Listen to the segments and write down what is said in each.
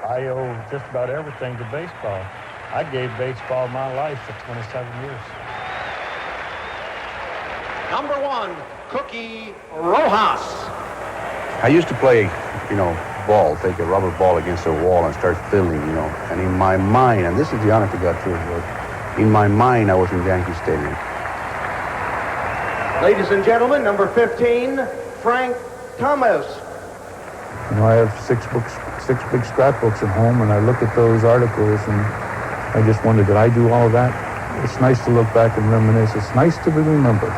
I owe just about everything to baseball. I gave baseball my life for 27 years. Number 1, Cookie Rojas. I used to play, ball, take a rubber ball against a wall and start fiddling, And in my mind, and this is the honest to God truth, in my mind, I was in Yankee Stadium. Ladies and gentlemen, number 15, Frank Thomas. I have six big scrapbooks at home, and I look at those articles, and I just wonder, did I do all of that? It's nice to look back and reminisce. It's nice to be remembered.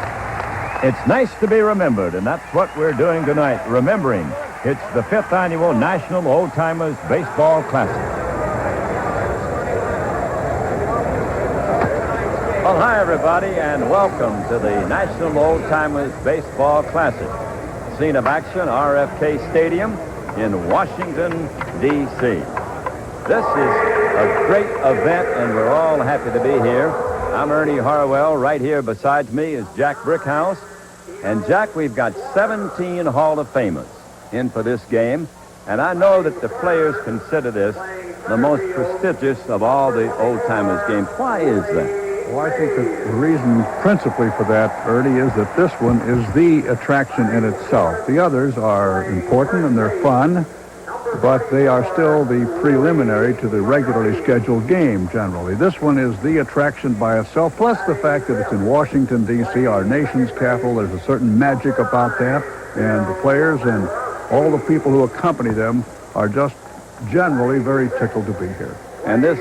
It's nice to be remembered, and that's what we're doing tonight, remembering. It's the 5th annual National Old Timers Baseball Classic. Well, hi, everybody, and welcome to the National Old Timers Baseball Classic. Scene of action, RFK Stadium in Washington, D.C. This is a great event, and we're all happy to be here. I'm Ernie Harwell. Right here beside me is Jack Brickhouse. And, Jack, we've got 17 Hall of Famers in for this game, and I know that the players consider this the most prestigious of all the old-timers games. Why is that? Well, I think that the reason principally for that, Ernie, is that this one is the attraction in itself. The others are important and they're fun, but they are still the preliminary to the regularly scheduled game, generally. This one is the attraction by itself, plus the fact that it's in Washington, D.C., our nation's capital. There's a certain magic about that, and the players and all the people who accompany them are just generally very tickled to be here. And this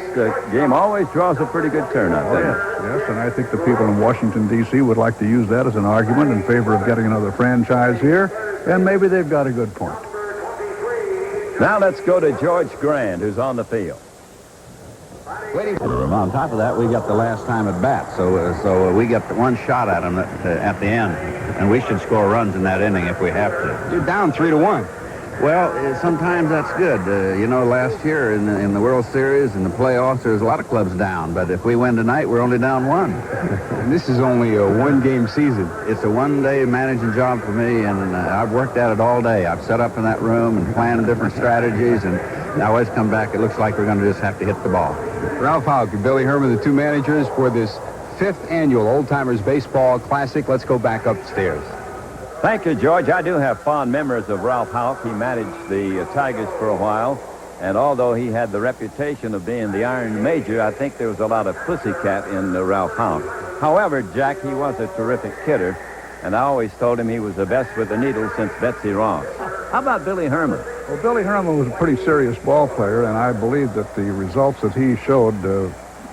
game always draws a pretty good turnout, doesn't it? Yes, and I think the people in Washington, D.C. would like to use that as an argument in favor of getting another franchise here, and maybe they've got a good point. Now let's go to George Grand, who's on the field. On top of that, we got the last time at bat, so we got one shot at them at the end, and we should score runs in that inning if we have to. You're down 3-1. Well, sometimes that's good. Last year in the World Series and the playoffs, there's a lot of clubs down, but if we win tonight, we're only down 1. And this is only a one-game season. It's a one-day managing job for me, and I've worked at it all day. I've set up in that room and planned different strategies, and I always come back. It looks like we're going to just have to hit the ball. Ralph Houck and Billy Herman, the two managers for this 5th annual Old Timers Baseball Classic. Let's go back upstairs. Thank you, George. I do have fond memories of Ralph Houck. He managed the Tigers for a while, and although he had the reputation of being the Iron Major, I think there was a lot of pussycat in Ralph Houck. However, Jack, he was a terrific kidder, and I always told him he was the best with the needle since Betsy Ross. How about Billy Herman? Well, Billy Herman was a pretty serious ball player, and I believe that the results that he showed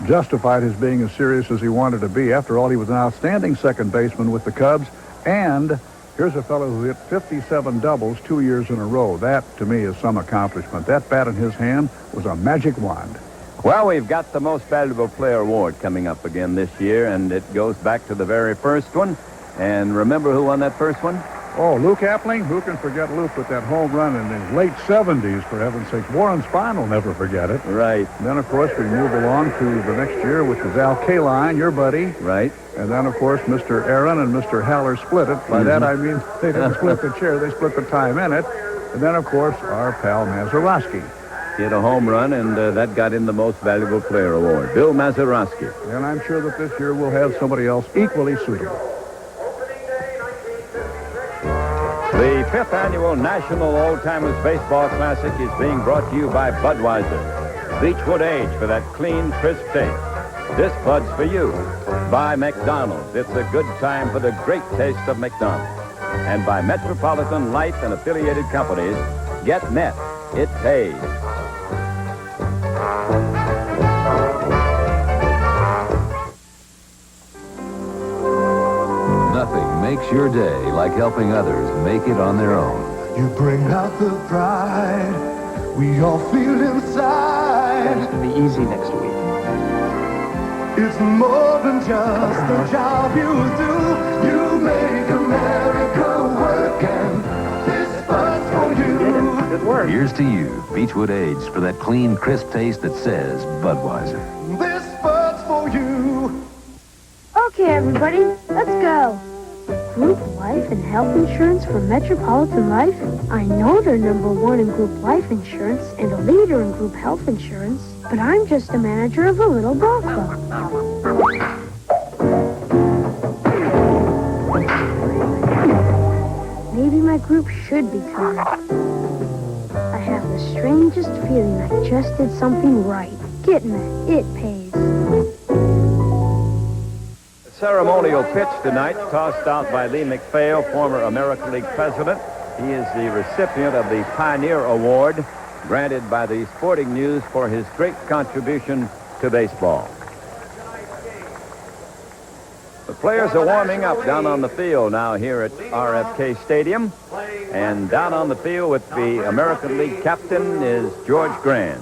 justified his being as serious as he wanted to be. After all, he was an outstanding second baseman with the Cubs, and here's a fellow who hit 57 doubles 2 years in a row. That, to me, is some accomplishment. That bat in his hand was a magic wand. Well, we've got the Most Valuable Player Award coming up again this year, and it goes back to the very first one. And remember who won that first one? Oh, Luke Appling? Who can forget Luke with that home run in his late 70s, for heaven's sake? Warren Spahn will never forget it. Right. And then, of course, we move along to the next year, which was Al Kaline, your buddy. Right. And then, of course, Mr. Aaron and Mr. Haller split it. By that, I mean they didn't split the chair. They split the time in it. And then, of course, our pal Mazeroski. Hit a home run, and that got him the Most Valuable Player Award. Bill Mazeroski. And I'm sure that this year we'll have somebody else equally suitable. The 5th annual National Old Timers Baseball Classic is being brought to you by Budweiser. Beechwood Age for that clean, crisp taste. This Bud's for you. By McDonald's. It's a good time for the great taste of McDonald's. And by Metropolitan Life and affiliated companies. Get Met. It pays. Nothing makes your day like helping others make it on their own. You bring out the pride we all feel inside. It's going to be easy next week. It's more than just a job you do. You make America work, and this Bud's for you. Good work. Here's to you, Beechwood Age, for that clean, crisp taste that says Budweiser. This Bud's for you. Okay, everybody, let's go. group life and health insurance from Metropolitan Life? I know they're #1 in group life insurance and a leader in group health insurance, but I'm just a manager of a little ball club. Maybe my group should be covered. I have the strangest feeling I just did something right. Getting it pays. The ceremonial pitch tonight, tossed out by Lee McPhail, former American League president. He is the recipient of the Pioneer Award, granted by the Sporting News for his great contribution to baseball. The players are warming up down on the field now here at RFK Stadium. And down on the field with the American League captain is George Grand.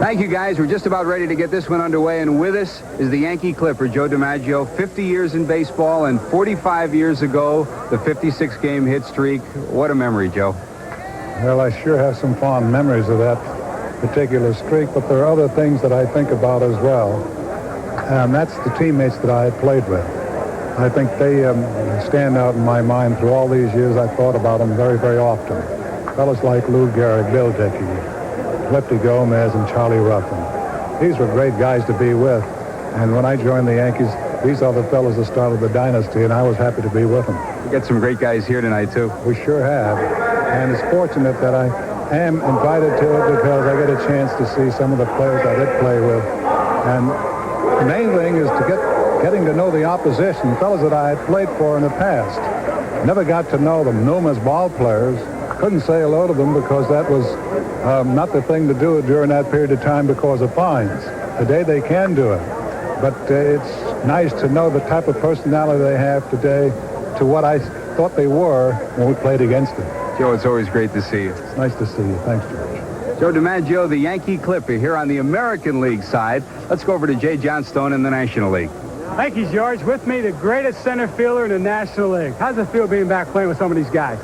Thank you, guys. We're just about ready to get this one underway, and with us is the Yankee Clipper, Joe DiMaggio. 50 years in baseball, and 45 years ago, the 56-game hit streak. What a memory, Joe. Well, I sure have some fond memories of that particular streak, but there are other things that I think about as well. And that's the teammates that I played with. I think they stand out in my mind through all these years. I've thought about them very, very often. Fellas like Lou Gehrig, Bill Dickey, Lefty Gomez, and Charlie Ruffin. These were great guys to be with. And when I joined the Yankees, these are the fellas that started the dynasty, and I was happy to be with them. We got some great guys here tonight, too. We sure have. And it's fortunate that I am invited to it because I get a chance to see some of the players I did play with. And the main thing is to getting to know the opposition, fellas that I had played for in the past. Never got to know them, knew them as ball players. Couldn't say hello to them because that was not the thing to do during that period of time because of fines. Today they can do it. But it's nice to know the type of personality they have today to what I thought they were when we played against them. Joe, it's always great to see you. It's nice to see you. Thanks, George. Joe DiMaggio, the Yankee Clipper, here on the American League side. Let's go over to Jay Johnstone in the National League. Thank you, George. With me, the greatest center fielder in the National League. How's it feel being back playing with some of these guys?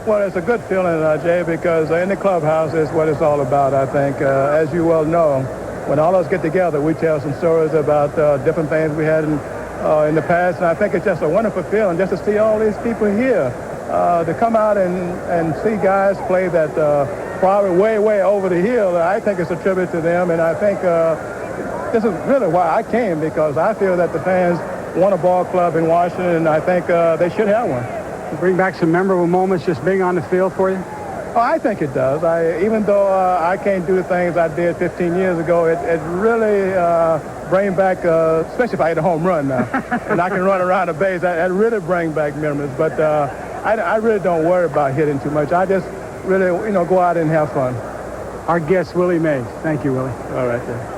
Well, it's a good feeling, Jay, because in the clubhouse is what it's all about, I think. As you well know, when all of us get together, we tell some stories about different things we had in the past, and I think it's just a wonderful feeling just to see all these people here, to come out and see guys play that probably way, way over the hill. I think it's a tribute to them, and I think this is really why I came, because I feel that the fans want a ball club in Washington, and I think they should have one. Bring back some memorable moments just being on the field for you? Oh, I think it does. Even though I can't do the things I did 15 years ago, it really brings back, especially if I hit a home run now, and I can run around the base, that really brings back memories. But I really don't worry about hitting too much. I just really, go out and have fun. Our guest, Willie Mays. Thank you, Willie. All right, then.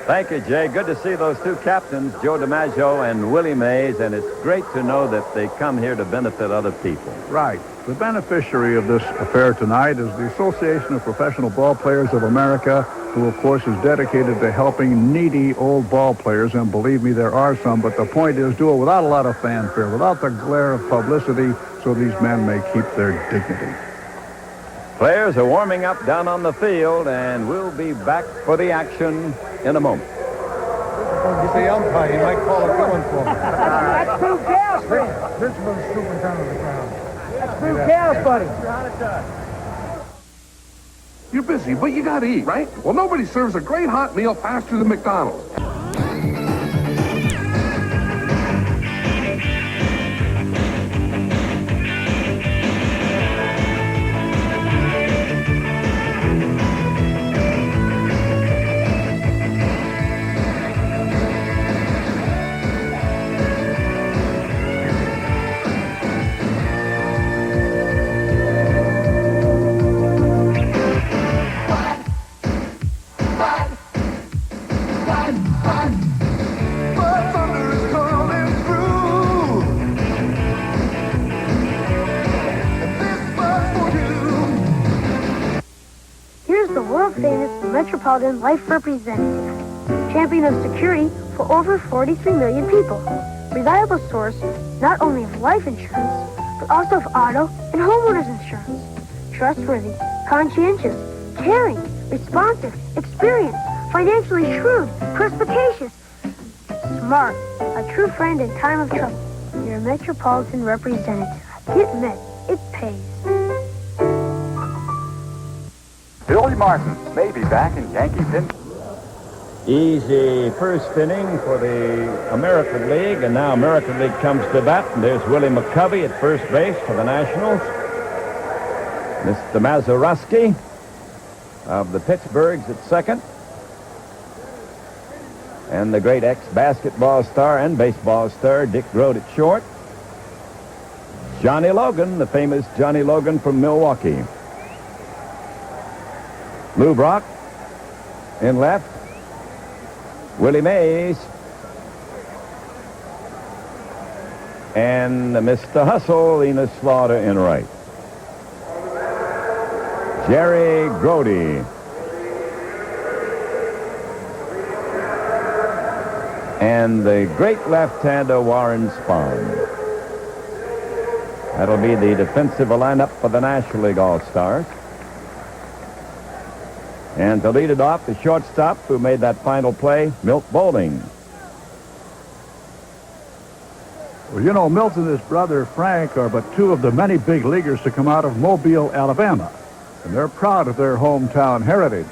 Thank you, Jay. Good to see those two captains, Joe DiMaggio and Willie Mays, and it's great to know that they come here to benefit other people. Right. The beneficiary of this affair tonight is the Association of Professional Ball Players of America, who, of course, is dedicated to helping needy old ball players, and believe me, there are some, but the point is do it without a lot of fanfare, without the glare of publicity, so these men may keep their dignity. Players are warming up down on the field, and we'll be back for the action in a moment. He's the umpire. You might call a good one for me. That's Prue Chaos, buddy. Richmond's superintendent of the ground. That's Prue Chaos, buddy. You're busy, but you gotta eat, right? Well, nobody serves a great hot meal faster than McDonald's. Famous Metropolitan Life Representative, champion of security for over 43 million people, reliable source not only of life insurance, but also of auto and homeowners insurance, trustworthy, conscientious, caring, responsive, experienced, financially shrewd, perspicacious, smart, a true friend in time of trouble, You're a metropolitan representative. Get met. It pays. Billy Martin may be back in Yankee pinch. Easy first inning for the American League, and now American League comes to bat, and there's Willie McCovey at first base for the Nationals. Mr. Mazeroski of the Pittsburghs at second. And the great ex-basketball star and baseball star, Dick Groat at short. Johnny Logan, the famous Johnny Logan from Milwaukee. Lou Brock in left. Willie Mays. And Mr. Hustle, Enos Slaughter in right. Jerry Grody. And the great left-hander Warren Spahn. That'll be the defensive lineup for the National League All-Stars. And to lead it off, the shortstop who made that final play, Milt Bowling. Well, you know, Milt and his brother Frank are but two of the many big leaguers to come out of Mobile, Alabama. And they're proud of their hometown heritage.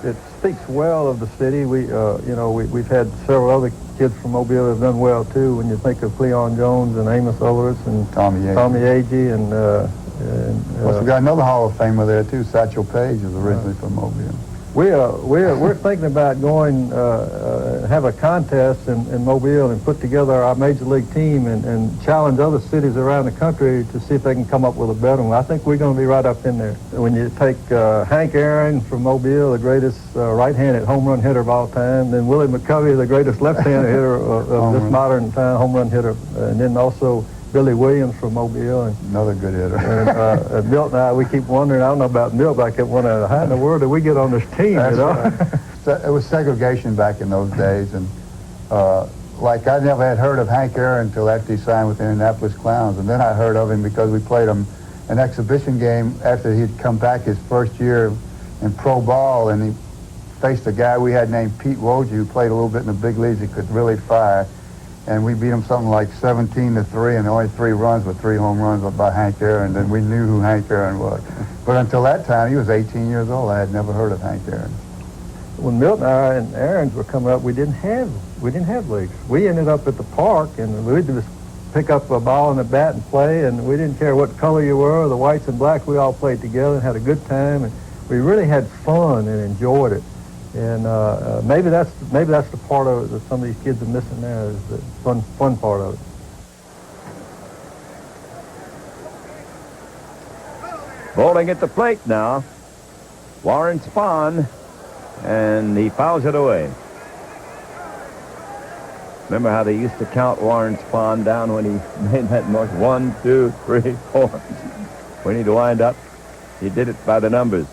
It speaks well of the city. We've had several other kids from Mobile that have done well too. When you think of Cleon Jones and Amos Olerus and Tommy Agee and we got another Hall of Famer there too. Satchel Paige is originally from Mobile. We're thinking about going have a contest in Mobile and put together our major league team and challenge other cities around the country to see if they can come up with a better one. I think we're going to be right up in there. When you take Hank Aaron from Mobile, the greatest right-handed home run hitter of all time, then Willie McCovey, the greatest left-handed hitter of this modern time, home run hitter, and then also Billy Williams from Mobile. And another good hitter. And Milt and I, we keep wondering, I don't know about Milt, but I kept wondering, how in the world did we get on this team, That's you know? Right. It was segregation back in those days, and like I never had heard of Hank Aaron until after he signed with the Indianapolis Clowns, and then I heard of him because we played him an exhibition game after he'd come back his first year in pro ball, and he faced a guy we had named Pete Wojcik, who played a little bit in the big leagues. He could really fire. And we beat him something like 17-3, and the only 3 runs were 3 home runs by Hank Aaron. Then we knew who Hank Aaron was. But until that time, he was 18 years old. I had never heard of Hank Aaron. When Milt and I and Aaron's were coming up, we didn't have leagues. We ended up at the park, and we'd just pick up a ball and a bat and play, and we didn't care what color you were, the whites and blacks. We all played together and had a good time, and we really had fun and enjoyed it. And maybe that's the part of it that some of these kids are missing now, is the fun part of it. Bowling at the plate now, Warren Spahn, and he fouls it away. Remember how they used to count Warren Spahn down when he made that noise? 1, 2, 3, 4. When he'd wind up, he did it by the numbers.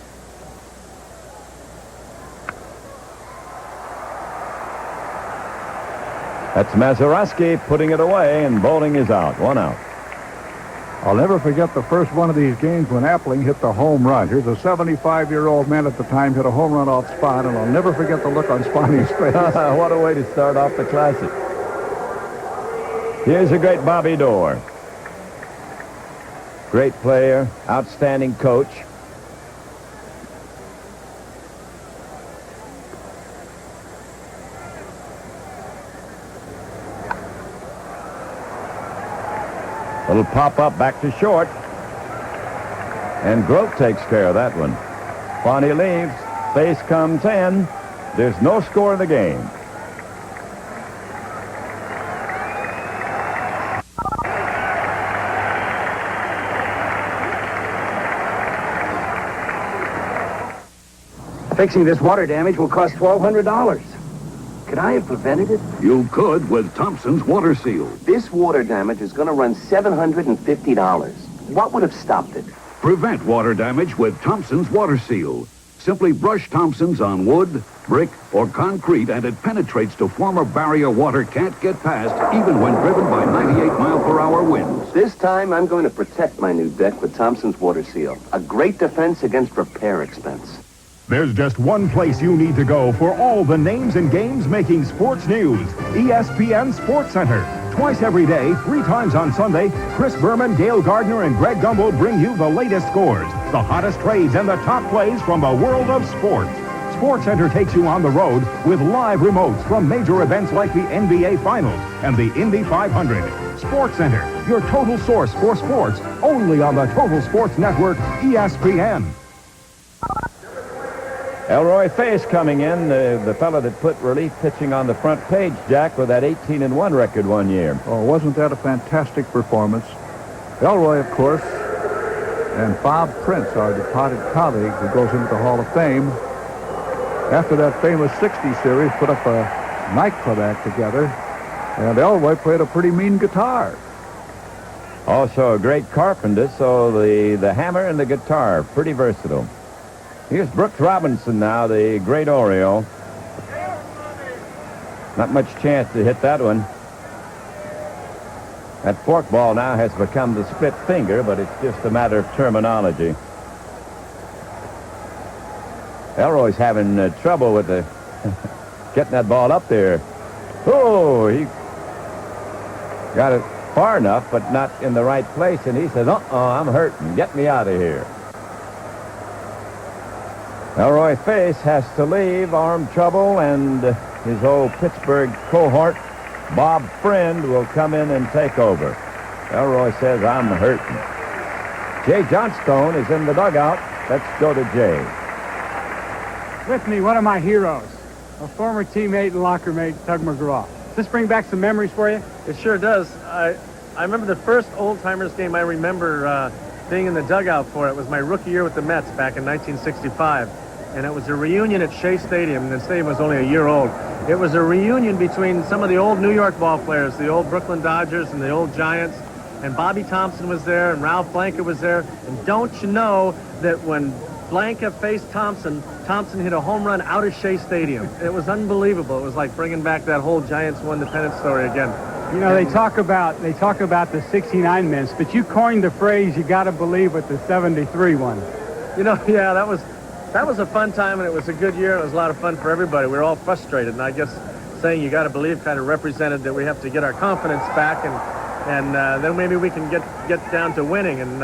That's Mazeroski putting it away, and Bowling is out. 1 out. I'll never forget the first one of these games when Appling hit the home run. Here's a 75-year-old man at the time hit a home run off Spahn, and I'll never forget the look on Spahny's face. What a way to start off the Classic. Here's a great Bobby Dorr. Great player, outstanding coach. Little pop-up back to short. And Groat takes care of that one. Bonnie leaves. Base comes in. There's no score in the game. Fixing this water damage will cost $1,200. Could I have prevented it? You could with Thompson's Water Seal. This water damage is going to run $750. What would have stopped it? Prevent water damage with Thompson's Water Seal. Simply brush Thompson's on wood, brick, or concrete, and it penetrates to form a barrier water can't get past, even when driven by 98-mile-per-hour winds. This time, I'm going to protect my new deck with Thompson's Water Seal. A great defense against repair expense. There's just one place you need to go for all the names and games making sports news. ESPN Sports Center. Twice every day, 3 times on Sunday, Chris Berman, Gail Gardner, and Greg Gumbel bring you the latest scores, the hottest trades, and the top plays from the world of sports. SportsCenter takes you on the road with live remotes from major events like the NBA Finals and the Indy 500. SportsCenter, your total source for sports, only on the Total Sports Network, ESPN. Elroy Face coming in, the fellow that put relief pitching on the front page, Jack, with that 18-1 record one year. Oh, wasn't that a fantastic performance? Elroy, of course, and Bob Prince, our departed colleague who goes into the Hall of Fame, after that famous 60 series, put up a nightclub act together, and Elroy played a pretty mean guitar. Also a great carpenter, so the hammer and the guitar, pretty versatile. Here's Brooks Robinson now, the great Oriole. Not much chance to hit that one. That forkball now has become the split finger, but it's just a matter of terminology. Elroy's having trouble with getting that ball up there. Oh, he got it far enough, but not in the right place, and he says, I'm hurting. Get me out of here. Elroy Face has to leave, arm trouble, and his old Pittsburgh cohort, Bob Friend, will come in and take over. Elroy says, I'm hurting. Jay Johnstone is in the dugout. Let's go to Jay. With me, one of my heroes, a former teammate and locker mate, Tug McGraw. Does this bring back some memories for you? It sure does. I remember the first old-timers game I remember being in the dugout for. It was my rookie year with the Mets back in 1965. And it was a reunion at Shea Stadium. The stadium was only a year old. It was a reunion between some of the old New York ball players, the old Brooklyn Dodgers and the old Giants. And Bobby Thompson was there, and Ralph Blanca was there. And don't you know that when Blanca faced Thompson, Thompson hit a home run out of Shea Stadium. It was unbelievable. It was like bringing back that whole Giants won the pennant story again. You know, they talk about the 69 minutes, but you coined the phrase, you got to believe, with the 73 one. You know, yeah, that was a fun time, and it was a good year. It was a lot of fun for everybody. We were all frustrated, and I guess saying you got to believe kind of represented that we have to get our confidence back, and then maybe we can get down to winning. And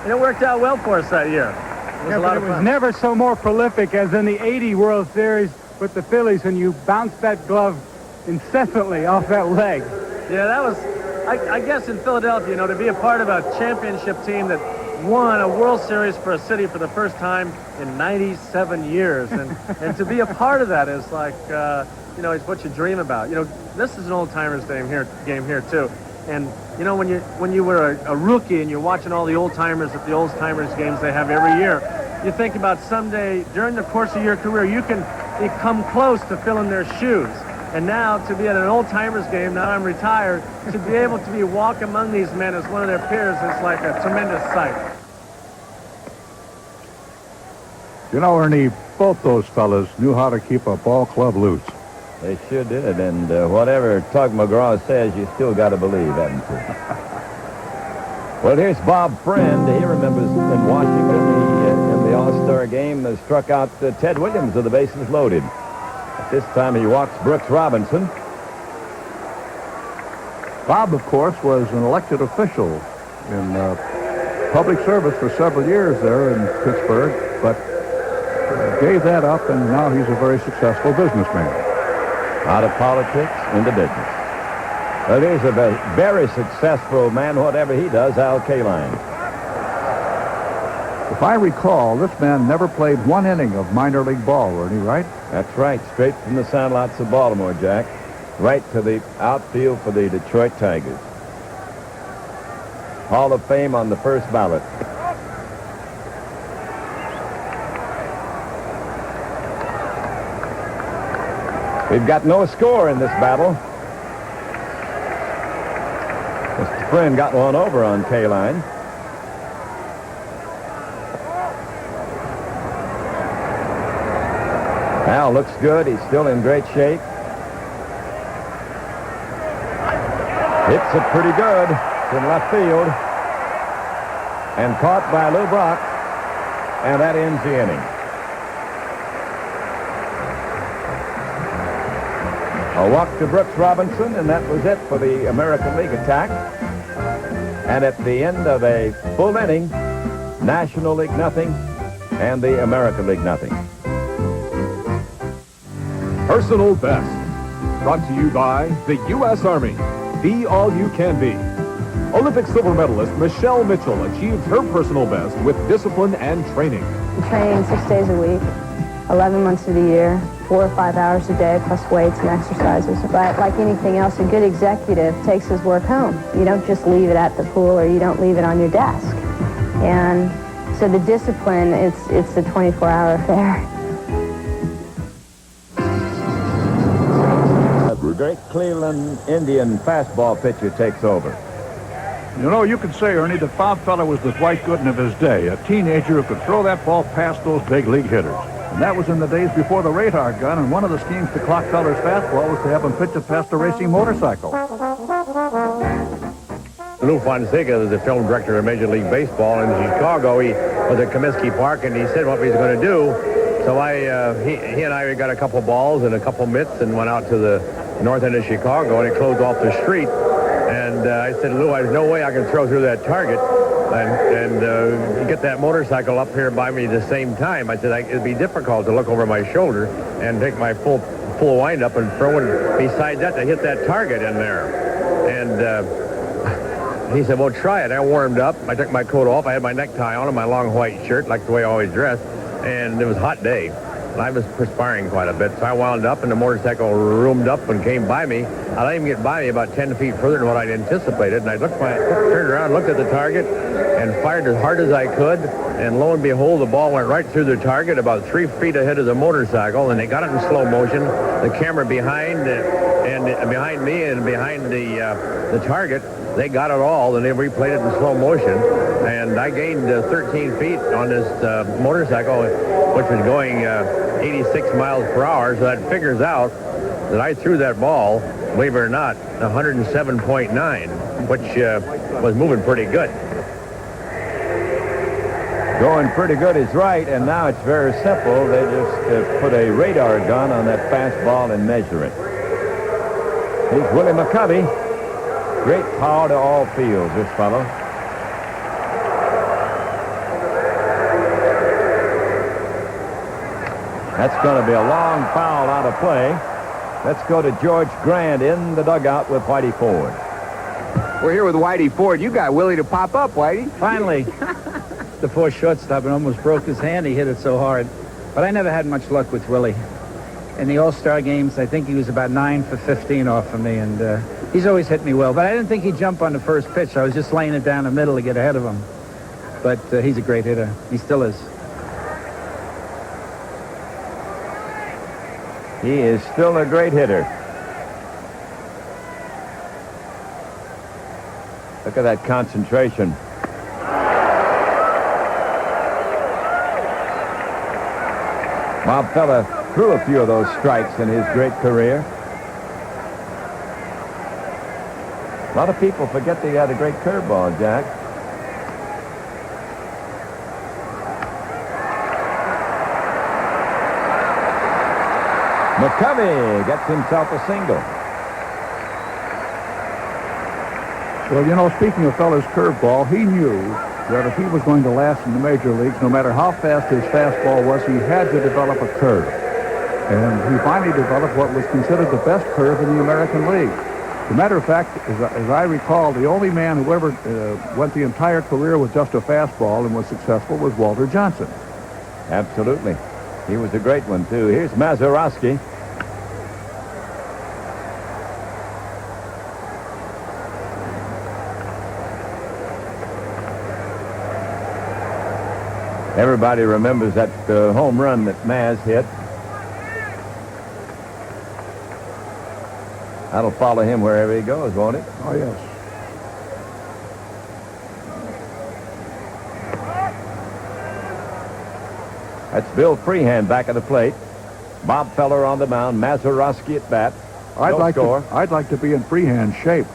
it worked out well for us that year. It was a lot of fun. It was never so more prolific as in the 80 World Series with the Phillies when you bounced that glove incessantly off that leg. Yeah, that was, I guess in Philadelphia, you know, to be a part of a championship team that won a World Series for a city for the first time in 97 years. And to be a part of that is like, you know, it's what you dream about. You know, this is an old-timers game here too. And, you know, when you were a rookie and you're watching all the old-timers at the old-timers games they have every year, you think about someday during the course of your career, you can come close to filling their shoes. And now to be at an old-timers game, now I'm retired, to be able to walk among these men as one of their peers is like a tremendous sight. You know, Ernie, both those fellas knew how to keep a ball club loose. They sure did, and whatever Tug McGraw says, you still got to believe, haven't you? Well, here's Bob Friend. He remembers in Washington, in the All-Star game, struck out Ted Williams with the bases loaded. At this time, he walks Brooks Robinson. Bob, of course, was an elected official in public service for several years there in Pittsburgh, but gave that up, and now he's a very successful businessman. Out of politics, into business. Well, here's a very successful man, whatever he does, Al Kaline. If I recall, this man never played one inning of minor league ball, Ernie, right? That's right, straight from the sandlots of Baltimore, Jack. Right to the outfield for the Detroit Tigers. Hall of Fame on the first ballot. We've got no score in this battle. Mr. Friend got one over on Kaline. Al looks good. He's still in great shape. Hits it pretty good from left field. And caught by Lou Brock. And that ends the inning. A walk to Brooks Robinson, and that was it for the American League attack. And at the end of a full inning, National League nothing, and the American League nothing. Personal Best. Brought to you by the U.S. Army. Be all you can be. Olympic silver medalist Michelle Mitchell achieved her personal best with discipline and training. I'm training 6 days a week, 11 months of the year, 4 or 5 hours a day, plus weights and exercises. But like anything else, a good executive takes his work home. You don't just leave it at the pool, or you don't leave it on your desk. And so the discipline, it's a 24-hour affair. A great Cleveland Indian fastball pitcher takes over. You know, you could say, Ernie, that Bob Feller was the Dwight Gooden of his day, a teenager who could throw that ball past those big league hitters. And that was in the days before the radar gun, and one of the schemes to clock Feller's fastball was to have him pitch it past a racing motorcycle. Lou Fonseca is the film director of Major League Baseball in Chicago. He was at Comiskey Park, and he said what he was going to do. So he and I got a couple balls and a couple mitts and went out to the north end of Chicago, and it closed off the street. And I said, Lou, there's no way I can throw through that target and get that motorcycle up here by me at the same time. I said, it'd be difficult to look over my shoulder and take my full wind up and throw it beside that to hit that target in there. And he said, well, try it. I warmed up. I took my coat off. I had my necktie on and my long white shirt, like the way I always dress. And it was a hot day. And I was perspiring quite a bit, so I wound up, and the motorcycle roomed up and came by me. I let him get by me about 10 feet further than what I'd anticipated, and I turned around, looked at the target, and fired as hard as I could, and lo and behold, the ball went right through the target about 3 feet ahead of the motorcycle, and they got it in slow motion. The camera behind me and behind the target, they got it all, and they replayed it in slow motion. And I gained 13 feet on this motorcycle, which was going 86 miles per hour, so that figures out that I threw that ball, believe it or not, 107.9, which was moving pretty good. Going pretty good is right, and now it's very simple. They just put a radar gun on that fastball and measure it. Here's Willie McCovey. Great power to all fields, this fellow. That's going to be a long foul out of play. Let's go to George Grant in the dugout with Whitey Ford. We're here with Whitey Ford. You got Willie to pop up, Whitey. Finally. The poor shortstop and almost broke his hand. He hit it so hard. But I never had much luck with Willie. In the All-Star games, I think he was about 9 for 15 off of me, and he's always hit me well. But I didn't think he'd jump on the first pitch. I was just laying it down the middle to get ahead of him. But he's a great hitter. He still is. He is still a great hitter. Look at that concentration. Bob Feller threw a few of those strikes in his great career. A lot of people forget that he had a great curveball, Jack. McCovey gets himself a single. Well, you know, speaking of Feller's curveball, he knew that if he was going to last in the major leagues, no matter how fast his fastball was, he had to develop a curve. And he finally developed what was considered the best curve in the American League. As a matter of fact, as I recall, the only man who ever went the entire career with just a fastball and was successful was Walter Johnson. Absolutely. He was a great one, too. Here's Mazeroski. Everybody remembers that home run that Maz hit. That'll follow him wherever he goes, won't it? Oh, yes. That's Bill Freehand back at the plate. Bob Feller on the mound. Mazeroski at bat. I'd like to be in Freehand shape.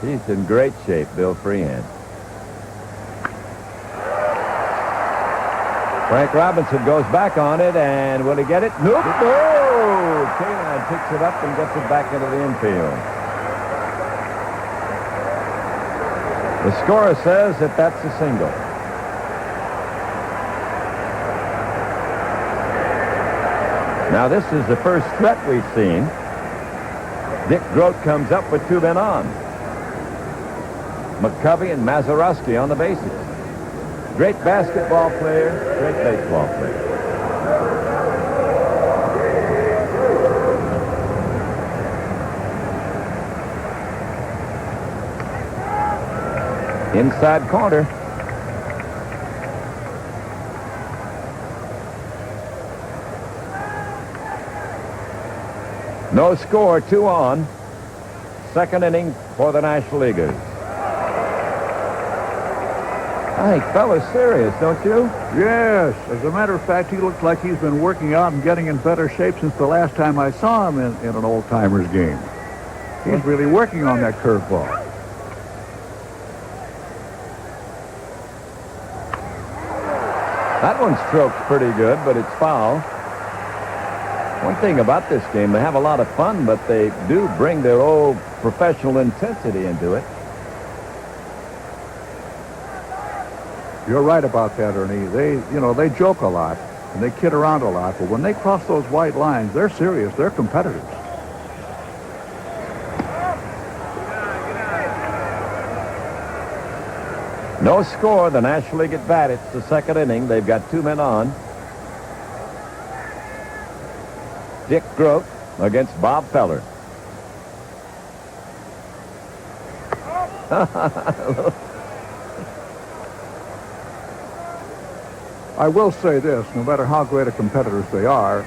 He's in great shape, Bill Freehand. Frank Robinson goes back on it, and will he get it? Nope. No! Kaline picks it up and gets it back into the infield. The scorer says that that's a single. Now, this is the first threat we've seen. Dick Grote comes up with 2 men on. McCovey and Mazeroski on the bases. Great basketball player, great baseball player. Inside corner. No score, 2 on. Second inning for the National Leaguers. I think fella's serious, don't you? Yes. As a matter of fact, he looks like he's been working out and getting in better shape since the last time I saw him in an old-timers game. He's really working on that curveball. That one strokes pretty good, but it's foul. One thing about this game, they have a lot of fun, but they do bring their old professional intensity into it. You're right about that, Ernie. They joke a lot and they kid around a lot, but when they cross those white lines, they're serious. They're competitors. No score. The National League at bat. It's the second inning. They've got 2 men on. Dick Grote against Bob Feller. I will say this, no matter how great a competitors they are,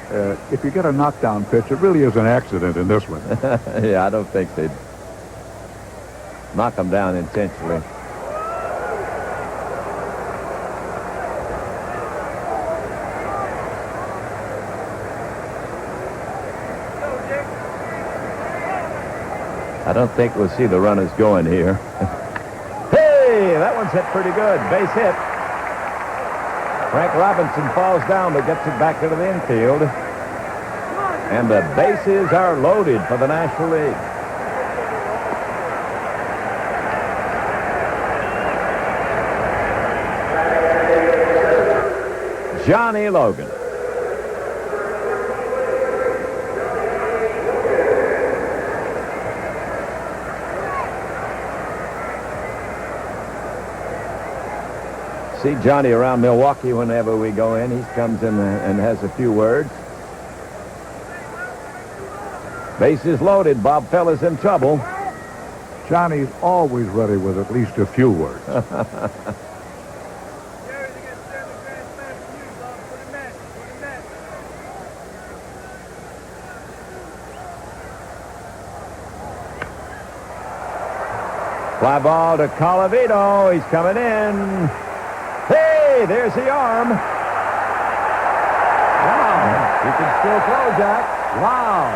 if you get a knockdown pitch, it really is an accident in this one. Yeah, I don't think they'd knock them down intentionally. I don't think we'll see the runners going here. Hey, that one's hit pretty good. Base hit. Frank Robinson falls down but gets it back into the infield. And the bases are loaded for the National League. Johnny Logan. See Johnny around Milwaukee whenever we go in. He comes in and has a few words. Bases loaded. Bob Feller's in trouble. Johnny's always ready with at least a few words. Fly ball to Colavito. He's coming in. Hey, there's the arm. Wow. You can still throw, Jack. Wow.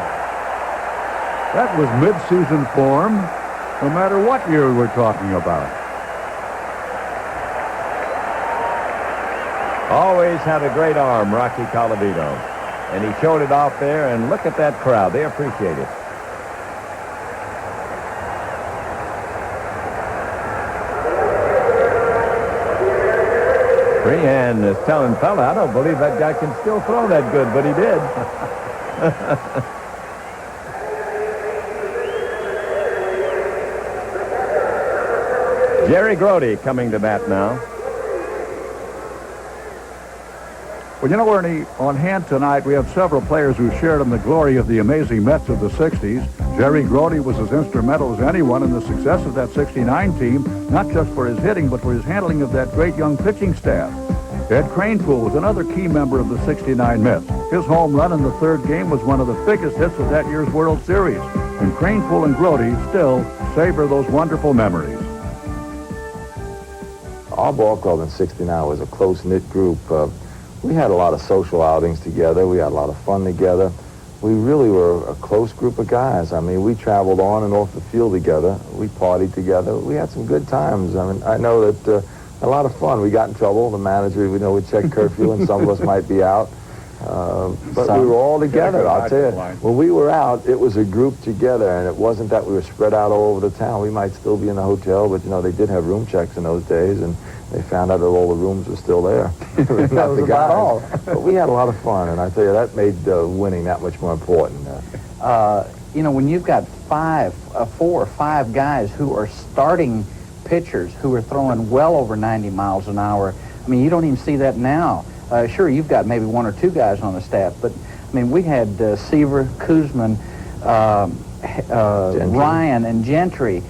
That was mid-season form, no matter what year we're talking about. Always had a great arm, Rocky Colavito. And he showed it off there, and look at that crowd. They appreciate it. Freehan is telling Fella, I don't believe that guy can still throw that good, but he did. Jerry Grote coming to bat now. Well, you know, Ernie, on hand tonight, we have several players who shared in the glory of the amazing Mets of the 60s. Jerry Grote was as instrumental as anyone in the success of that 69 team, not just for his hitting, but for his handling of that great young pitching staff. Ed Kranepool was another key member of the 69 Mets. His home run in the third game was one of the biggest hits of that year's World Series. And Kranepool and Grote still savor those wonderful memories. Our ball club in 69 was a close-knit group. We had a lot of social outings together. We had a lot of fun together. We really were a close group of guys. I mean, we traveled on and off the field together. We partied together. We had some good times. I mean, I know that A lot of fun. We got in trouble. The manager, we know, we checked curfew, and some of us might be out. But we were all together. I'll tell you, when we were out, it was a group together, and it wasn't that we were spread out all over the town. We might still be in the hotel, but, you know, they did have room checks in those days, and they found out that all the rooms were still there. That was about all. But we had a lot of fun, and I tell you, that made winning that much more important. You know, when you've got 4 or 5 guys who are starting pitchers who are throwing well over 90 miles an hour, I mean, you don't even see that now. Sure, you've got maybe 1 or 2 guys on the staff, but, I mean, we had Seaver, Kuzman, Ryan, and Gentry.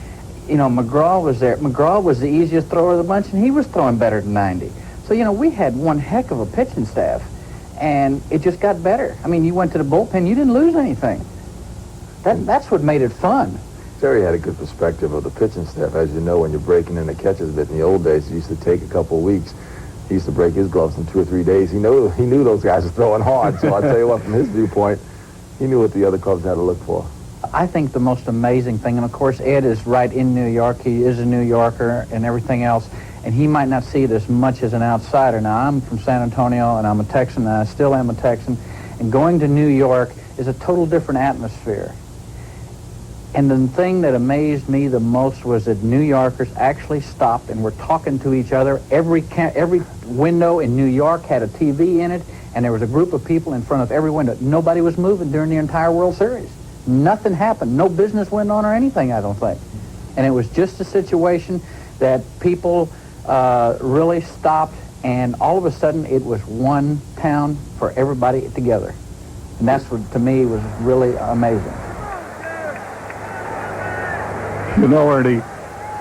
You know, McGraw was there. McGraw was the easiest thrower of the bunch, and he was throwing better than 90. So, you know, we had one heck of a pitching staff, and it just got better. I mean, you went to the bullpen, you didn't lose anything. That's what made it fun. Terry had a good perspective of the pitching staff. As you know, when you're breaking in the catches a bit in the old days, it used to take a couple of weeks. He used to break his gloves in 2 or 3 days. He knew those guys were throwing hard. So I'll tell you what, from his viewpoint, he knew what the other clubs had to look for. I think the most amazing thing, and of course Ed is right in New York. He is a New Yorker and everything else, and he might not see it as much as an outsider. Now, I'm from San Antonio, and I'm a Texan, and I still am a Texan, and going to New York is a total different atmosphere. And the thing that amazed me the most was that New Yorkers actually stopped and were talking to each other. Every window in New York had a TV in it, and there was a group of people in front of every window. Nobody was moving during the entire World Series. Nothing happened. No business went on or anything, I don't think. And it was just a situation that people really stopped, and all of a sudden it was one town for everybody together. And that's what, to me, was really amazing. You know, Ernie,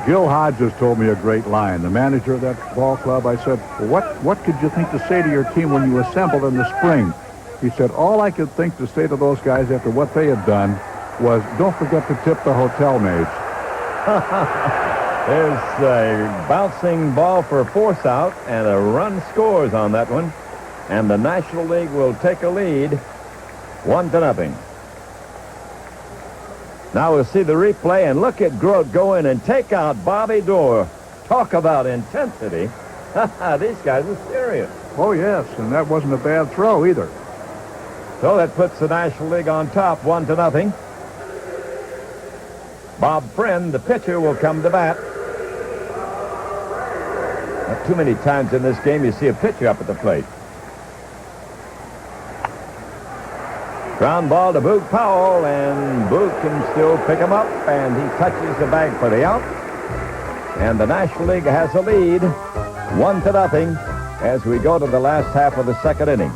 Gil Hodges told me a great line. The manager of that ball club, I said, well, what could you think to say to your team when you assembled in the spring? He said, all I could think to say to those guys after what they had done was, don't forget to tip the hotel maids. There's a bouncing ball for a force out, and a run scores on that one. And the National League will take a lead, 1-0. Now we'll see the replay, and look at Grote go in and take out Bobby Doerr. Talk about intensity. These guys are serious. Oh, yes, and that wasn't a bad throw either. So that puts the National League on top, 1-0. Bob Friend, the pitcher, will come to bat. Not too many times in this game you see a pitcher up at the plate. Ground ball to Boog Powell, and Boog can still pick him up, and he touches the bag for the out. And the National League has a lead, 1-0, as we go to the last half of the second inning.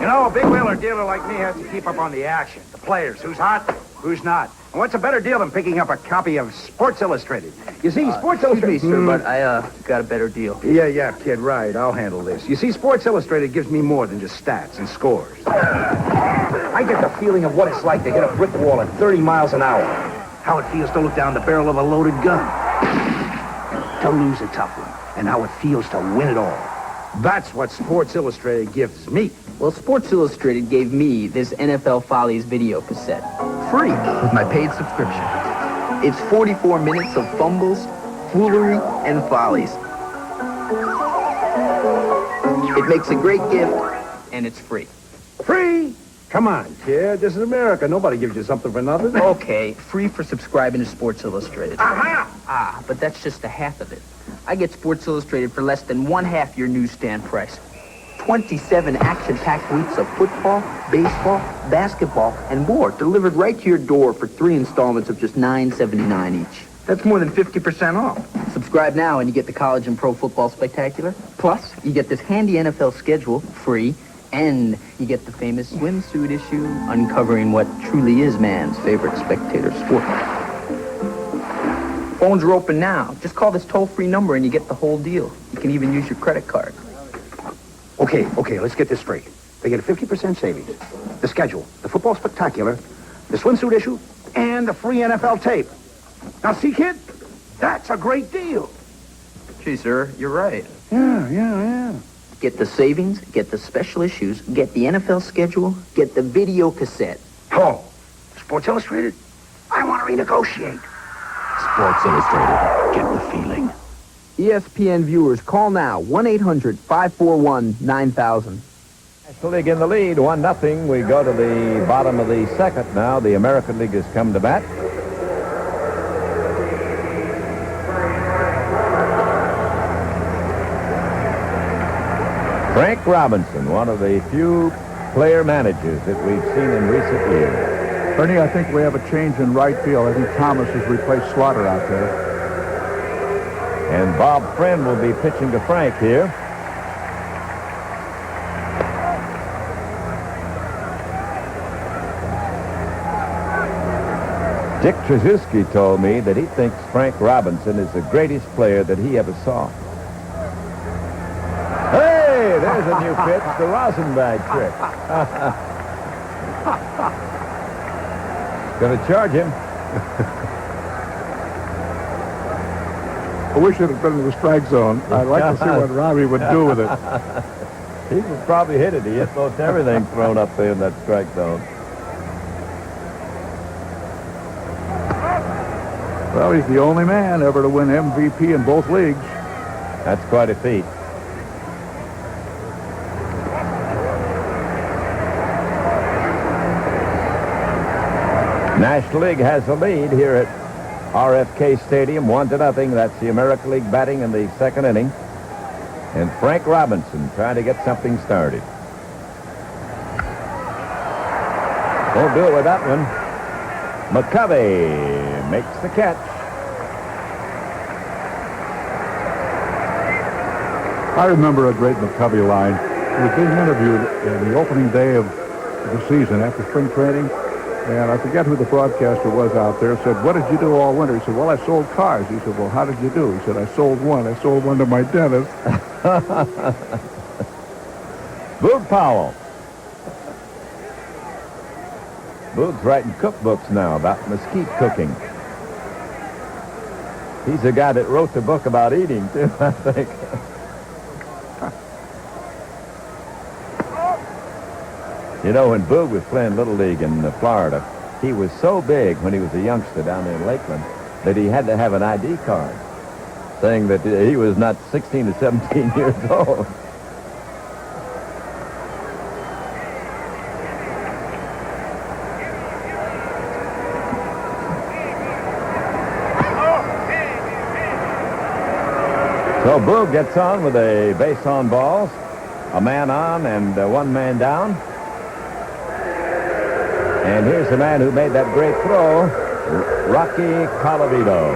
You know, a big wheeler dealer like me has to keep up on the action, the players, who's hot, who's not. And what's a better deal than picking up a copy of Sports Illustrated? You see, Sports Illustrated... Excuse me, sir, but I got a better deal. Yeah, kid, right. I'll handle this. You see, Sports Illustrated gives me more than just stats and scores. I get the feeling of what it's like to hit a brick wall at 30 miles an hour. How it feels to look down the barrel of a loaded gun. To lose a tough one. And how it feels to win it all. That's what Sports Illustrated gives me. Well, Sports Illustrated gave me this NFL Follies video cassette. Free with my paid subscription. It's 44 minutes of fumbles, foolery, and follies. It makes a great gift, and it's free. Free? Come on, kid. This is America. Nobody gives you something for nothing. Okay, free for subscribing to Sports Illustrated. Aha! But that's just a half of it. I get Sports Illustrated for less than one-half your newsstand price. 27 action-packed weeks of football, baseball, basketball, and more delivered right to your door for 3 installments of just $9.79 each. That's more than 50% off. Subscribe now and you get the College and Pro Football Spectacular. Plus, you get this handy NFL schedule free, and you get the famous swimsuit issue uncovering what truly is man's favorite spectator sport. Phones are open now. Just call this toll-free number and you get the whole deal. You can even use your credit card. Okay, let's get this straight. They get a 50% savings. The schedule, the football spectacular, the swimsuit issue, and the free NFL tape. Now, see, kid? That's a great deal. Gee, sir, you're right. Yeah. Get the savings, get the special issues, get the NFL schedule, get the video cassette. Oh, Sports Illustrated? I want to renegotiate. Sports Illustrated. Get the feeling. ESPN viewers, call now. 1-800-541-9000. National League in the lead, 1-0. We go to the bottom of the second now. The American League has come to bat. Frank Robinson, one of the few player managers that we've seen in recent years. Ernie, I think we have a change in right field. I think Thomas has replaced Slaughter out there. And Bob Friend will be pitching to Frank here. Dick Trzeski told me that he thinks Frank Robinson is the greatest player that he ever saw. Hey, there's a new pitch, the Rosenbag trick. Going to charge him. I wish it had been in the strike zone. I'd like to see what Robbie would do with it. He would probably hit it. He hit most everything thrown up there in that strike zone. Well, he's the only man ever to win MVP in both leagues. That's quite a feat. National League has the lead here at RFK Stadium, 1-0. That's the American League batting in the second inning. And Frank Robinson trying to get something started. Won't do it with that one. McCovey makes the catch. I remember a great McCovey line. He was being interviewed in the opening day of the season after spring training. And I forget who the broadcaster was out there, said, "What did you do all winter?" He said, "Well, I sold cars." He said, "Well, how did you do?" He said, "I sold one. I sold one to my dentist." Boog Powell. Boog's writing cookbooks now about mesquite cooking. He's the guy that wrote the book about eating, too, I think. You know, when Boog was playing Little League in Florida, he was so big when he was a youngster down there in Lakeland that he had to have an ID card saying that he was not 16 or 17 years old. So Boog gets on with a base on balls, a man on and one man down. And here's the man who made that great throw, Rocky Colavito.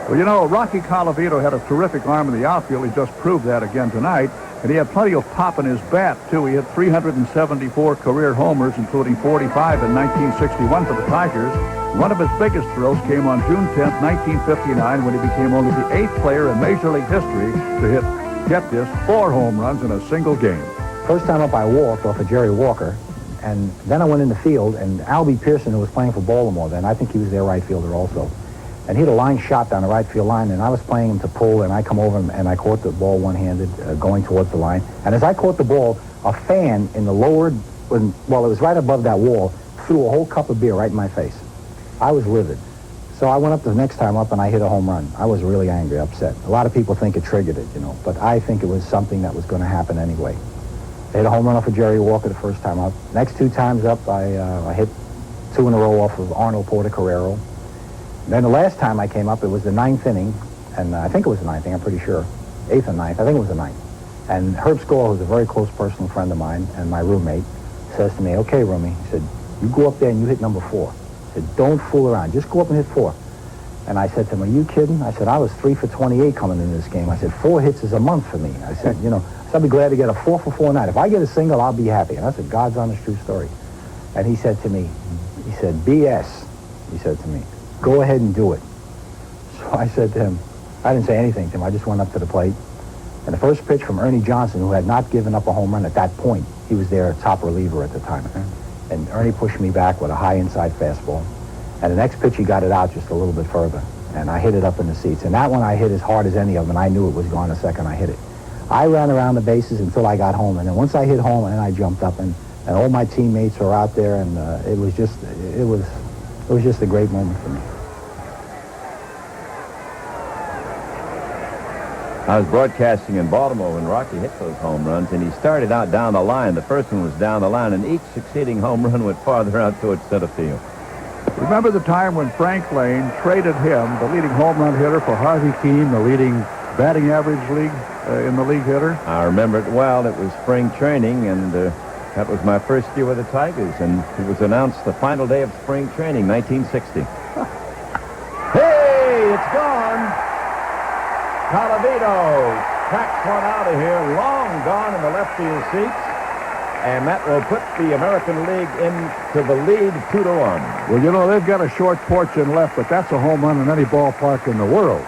Well, you know, Rocky Colavito had a terrific arm in the outfield. He just proved that again tonight. And he had plenty of pop in his bat, too. He had 374 career homers, including 45 in 1961 for the Tigers. One of his biggest thrills came on June 10th, 1959, when he became only the 8th player in Major League history to hit, get this, 4 home runs in a single game. First time up, I walked off of Jerry Walker, and then I went in the field, and Albie Pearson, who was playing for Baltimore then, I think he was their right fielder also, and he had a line shot down the right field line, and I was playing him to pull, and I come over and I caught the ball one-handed going towards the line. And as I caught the ball, a fan in the lower, well, it was right above that wall, threw a whole cup of beer right in my face. I was livid. So I went up the next time up and I hit a home run. I was really angry, upset. A lot of people think it triggered it, you know, but I think it was something that was going to happen anyway. I hit a home run off of Jerry Walker the first time up. Next 2 times up, I hit 2 in a row off of Arnold Porter Carrero. Then the last time I came up, it was the 9th inning, and I think it was the 9th inning, I'm pretty sure. 8th or 9th, I think it was the 9th. And Herb Score, who's a very close personal friend of mine and my roommate, says to me, "Okay, Roomie," he said, "you go up there and you hit number 4. He said, "Don't fool around. Just go up and hit 4. And I said to him, "Are you kidding?" I said, "I was 3 for 28 coming into this game." I said, 4 hits is a month for me. I said, you know, I'll be glad to get a 4 for 4 night. If I get a single, I'll be happy. And I said, God's honest true story. And he said to me, he said, "BS," he said to me, "go ahead and do it." So I said to him, I didn't say anything to him. I just went up to the plate. And the first pitch from Ernie Johnson, who had not given up a home run at that point, he was their top reliever at the time. And Ernie pushed me back with a high inside fastball. And the next pitch, he got it out just a little bit further. and I hit it up in the seats. And that one I hit as hard as any of them, and I knew it was gone the second I hit it. I ran around the bases until I got home, and then once I hit home, and I jumped up, and all my teammates were out there, and it was just a great moment for me. I was broadcasting in Baltimore when Rocky hit those home runs, and he started out down the line. The first one was down the line, and each succeeding home run went farther out towards center field. Remember the time when Frank Lane traded him, the leading home run hitter, for Harvey Keene, the leading batting average league in the league hitter? I remember it well. It was spring training, and that was my first year with the Tigers, and it was announced the final day of spring training, 1960. Hey, it's gone! Colavito cracks one out of here, long gone in the left field seats, and that will put the American League into the lead 2-1. Well, you know, they've got a short porch in left, but that's a home run in any ballpark in the world.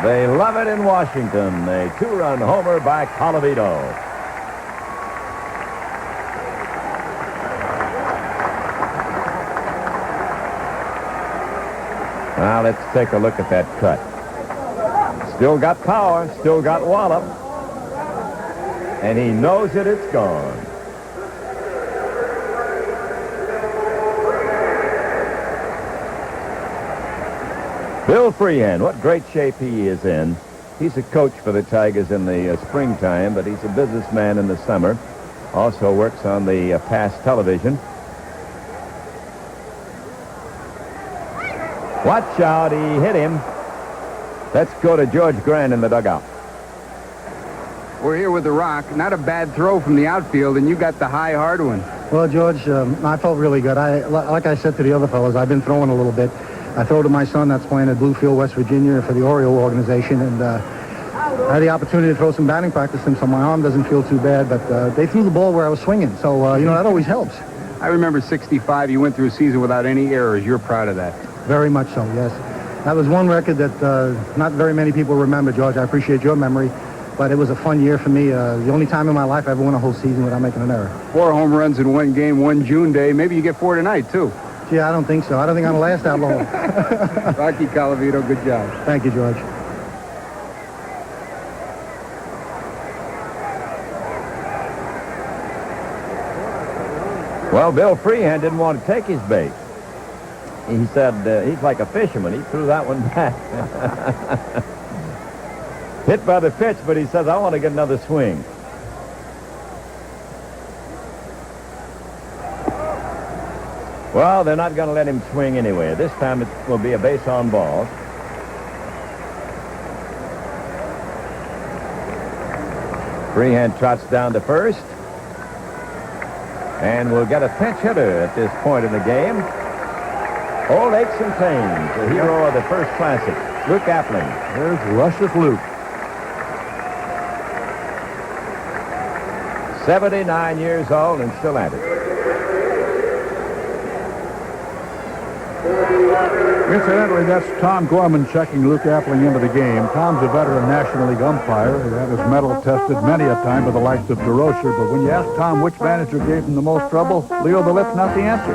They love it in Washington. A 2-run homer by Colavito. Now let's take a look at that cut. Still got power, still got wallop. And he knows it, it's gone. Bill Freehand, what great shape he is in. He's a coach for the Tigers in the springtime, but he's a businessman in the summer. Also works on the past television. Watch out, he hit him. Let's go to George Grant in the dugout. We're here with the Rock. Not a bad throw from the outfield, and you got the high, hard one. Well, George, I felt really good. Like I said to the other fellows, I've been throwing a little bit. I throw to my son that's playing at Bluefield, West Virginia for the Oriole organization, and I had the opportunity to throw some batting practice to him, so my arm doesn't feel too bad, but they threw the ball where I was swinging, so, that always helps. I remember 65. You went through a season without any errors. You're proud of that. Very much so, yes. That was one record that not very many people remember, George. I appreciate your memory, but it was a fun year for me. The only time in my life I ever won a whole season without making an error. 4 home runs in one game, one June day. Maybe you get 4 tonight, too. Gee, I don't think so. I don't think I'm going to last that long. Rocky Colavito, good job. Thank you, George. Well, Bill Freehand didn't want to take his bait. He said he's like a fisherman. He threw that one back. Hit by the pitch, but he says, I want to get another swing. Well, they're not going to let him swing anyway. This time it will be a base on ball. Freehand trots down to first. And we'll get a pinch hitter at this point in the game. Old Aches and Pains, the hero of the first classic, Luke Appling. There's Luscious Luke. 79 years old and still at it. Incidentally, that's Tom Gorman checking Luke Appling into the game. Tom's a veteran National League umpire who had his medal tested many a time by the likes of DeRocher. But when you ask Tom which manager gave him the most trouble, Leo the Lip's not the answer.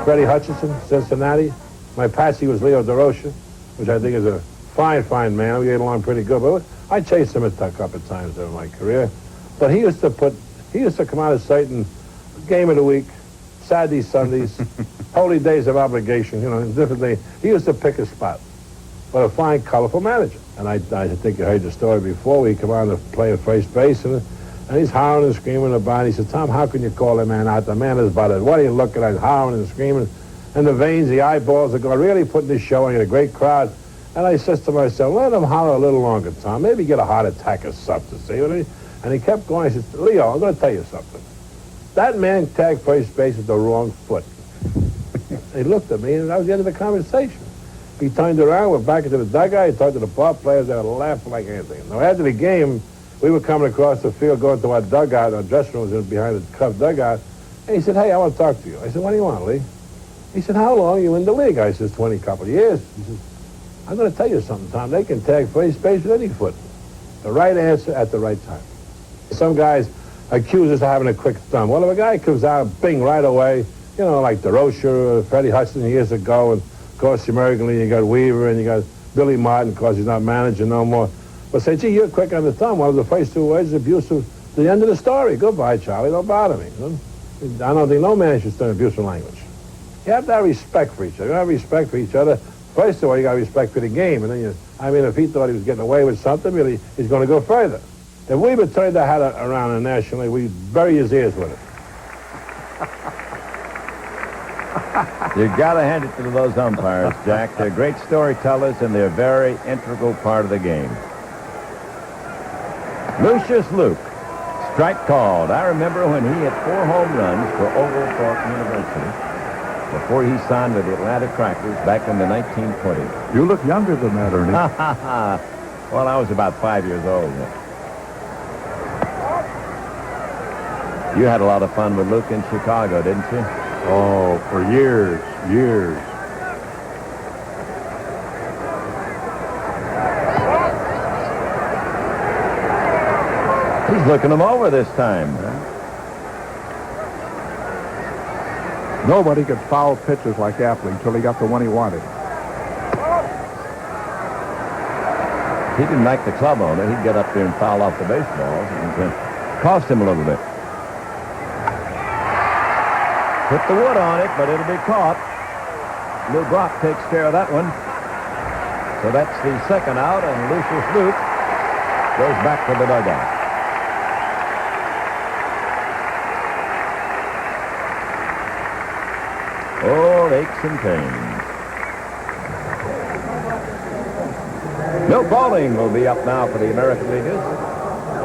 Freddie Hutchinson, Cincinnati. My Patsy was Leo DeRocher, which I think is a fine, fine man. We get along pretty good. But I chased him a couple of times during my career. But he used to come out of sight and game of the week, Saturdays, Sundays, holy days of obligation, different things. He used to pick a spot. But a fine, colorful manager. And I think you heard the story before. We come on to play at first base, and he's howling and screaming about it. He said, Tom, how can you call that man out? The man is about it. What are you looking at? Howling and screaming. And the veins, the eyeballs are going, really putting this show on. You get a great crowd. And I says to myself, let him holler a little longer, Tom. Maybe get a heart attack or something. See what I mean? And he kept going. I said, Leo, I'm going to tell you something. That man tagged first base with the wrong foot. He looked at me, and that was the end of the conversation. He turned around, went back into the dugout. He talked to the ball players. They were laughing like anything. Now, after the game, we were coming across the field, going to our dugout. Our dressing room was in behind the Cub dugout. And he said, hey, I want to talk to you. I said, what do you want, Lee? He said, how long are you in the league? I said, 20 couple of years. He said, I'm going to tell you something, Tom. They can tag first base with any foot. The right answer at the right time. Some guys accuse us of having a quick thumb. Well, if a guy comes out, bing, right away, you know, like DeRocher or Freddie Hudson years ago, and of course the American League, you got Weaver and you got Billy Martin, because he's not managing no more. But say, gee, you're quick on the thumb. Well, the first 2 words is abusive. The end of the story. Goodbye, Charlie. Don't bother me. You know? I don't think no man should stand abusive language. You have to have respect for each other. You have respect for each other. First of all, you got respect for the game. And then if he thought he was getting away with something, really, he's going to go further. If Weaver turned that hat around in the National League, we'd bury his ears with it. You got to hand it to those umpires, Jack. They're great storytellers, and they're a very integral part of the game. Lucius Luke, strike called. I remember when he hit 4 home runs for Oglethorpe University before he signed with the Atlanta Crackers back in the 1920s. You look younger than that, Ernie. Well, I was about 5 years old. You had a lot of fun with Luke in Chicago, didn't you? Oh, for years. He's looking him over this time. Nobody could foul pitches like Appley until he got the one he wanted. He didn't like the club owner. He'd get up there and foul off the baseballs, and cost him a little bit. Put the wood on it, but it'll be caught. Lou Brock takes care of that one. So that's the second out, and Lucius Luke goes back to the dugout. Oh, aches and pains. Milt Balding will be up now for the American Leaguers.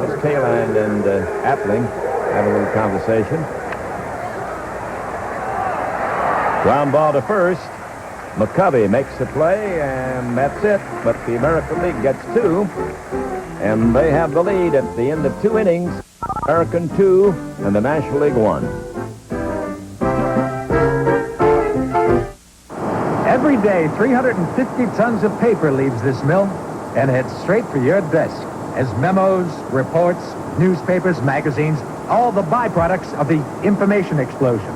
There's Kaline and Appling having a little conversation. Ground ball to first. McCovey makes the play, and that's it. But the American League gets 2, and they have the lead at the end of 2 innings. American 2 and the National League 1. Every day, 350 tons of paper leaves this mill and heads straight for your desk as memos, reports, newspapers, magazines, all the byproducts of the information explosion.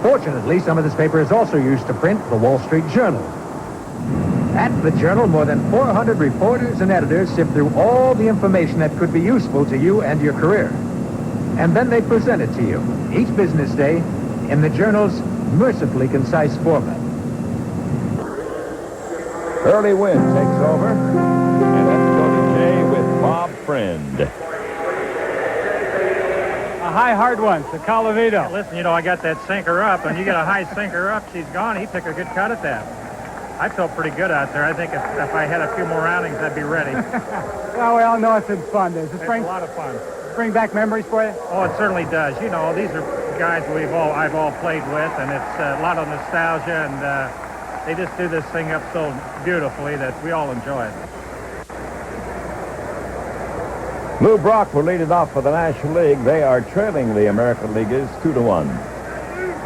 Fortunately, some of this paper is also used to print the Wall Street Journal. At the Journal, more than 400 reporters and editors sift through all the information that could be useful to you and your career. And then they present it to you, each business day, in the Journal's mercifully concise format. Early Wynn takes over, and let's go to Jay with Bob Friend. A high hard one to Colavito. Listen, you know, I got that sinker up, and you get a high sinker up, she's gone. He took a good cut at that. I felt pretty good out there. I think if I had a few more roundings, I'd be ready. Well, we all know it's been fun. Does It's a lot of fun. Bring back memories for you? Oh, it certainly does. You know, these are guys I've all played with, and it's a lot of nostalgia, and they just do this thing up so beautifully that we all enjoy it. Lou Brock will lead it off for the National League. They are trailing the American Leaguers 2-1.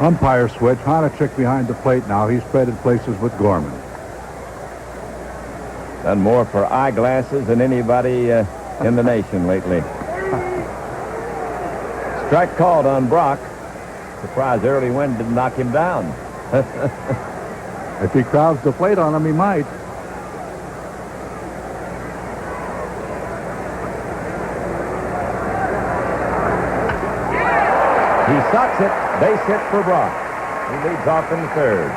Umpire switch. Honachek behind the plate now. He's traded places with Gorman. Done more for eyeglasses than anybody in the nation lately. Strike called on Brock. Surprised Early Wynn didn't knock him down. If he crowds the plate on him, he might. He sucks it. Base hit for Brock. He leads off in the third.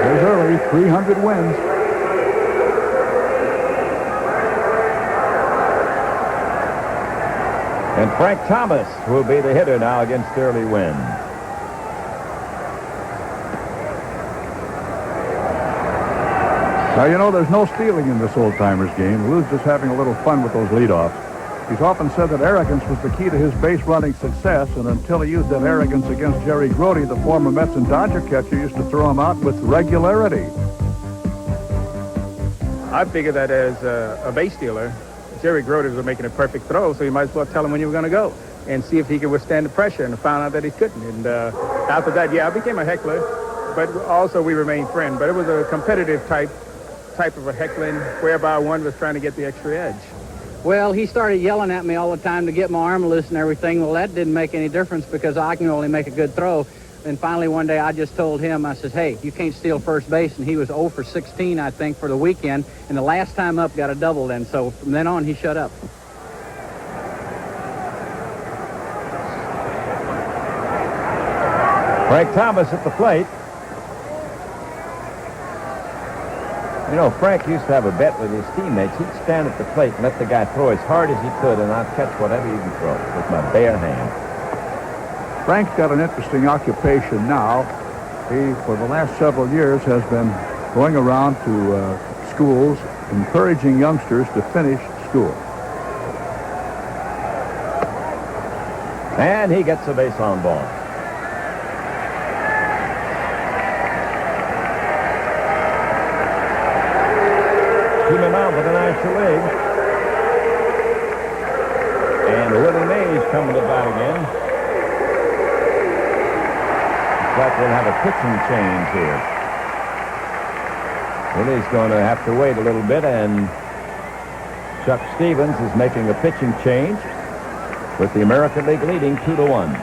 There's Early, 300 wins. And Frank Thomas will be the hitter now against Early Wynn. Now, you know, there's no stealing in this old-timers game. Lou's just having a little fun with those leadoffs. He's often said that arrogance was the key to his base-running success, and until he used that arrogance against Jerry Grote, the former Mets and Dodger catcher used to throw him out with regularity. I figured that as a base stealer, Jerry Grote was making a perfect throw, so you might as well tell him when you were going to go and see if he could withstand the pressure, and I found out that he couldn't. And after that, I became a heckler. but also we remained friends. But it was a competitive type of a heckling whereby one was trying to get the extra edge. Well, he started yelling at me all the time to get my arm loose and everything. Well, that didn't make any difference because I can only make a good throw. And finally, one day, I just told him, I said, hey, you can't steal first base. And he was 0 for 16, I think, for the weekend. And the last time up got a double then. So from then on, he shut up. Frank Thomas at the plate. You know, Frank used to have a bet with his teammates. He'd stand at the plate and let the guy throw as hard as he could, and I'd catch whatever he can throw with my bare hand. Frank's got an interesting occupation now. He, for the last several years, has been going around to schools, encouraging youngsters to finish school. And he gets a base on ball. Teaming out with the National League. And Willie Mays coming to bat again. Looks like we'll have a pitching change here. Willie's going to have to wait a little bit, and Chuck Stevens is making a pitching change with the American League leading 2-1.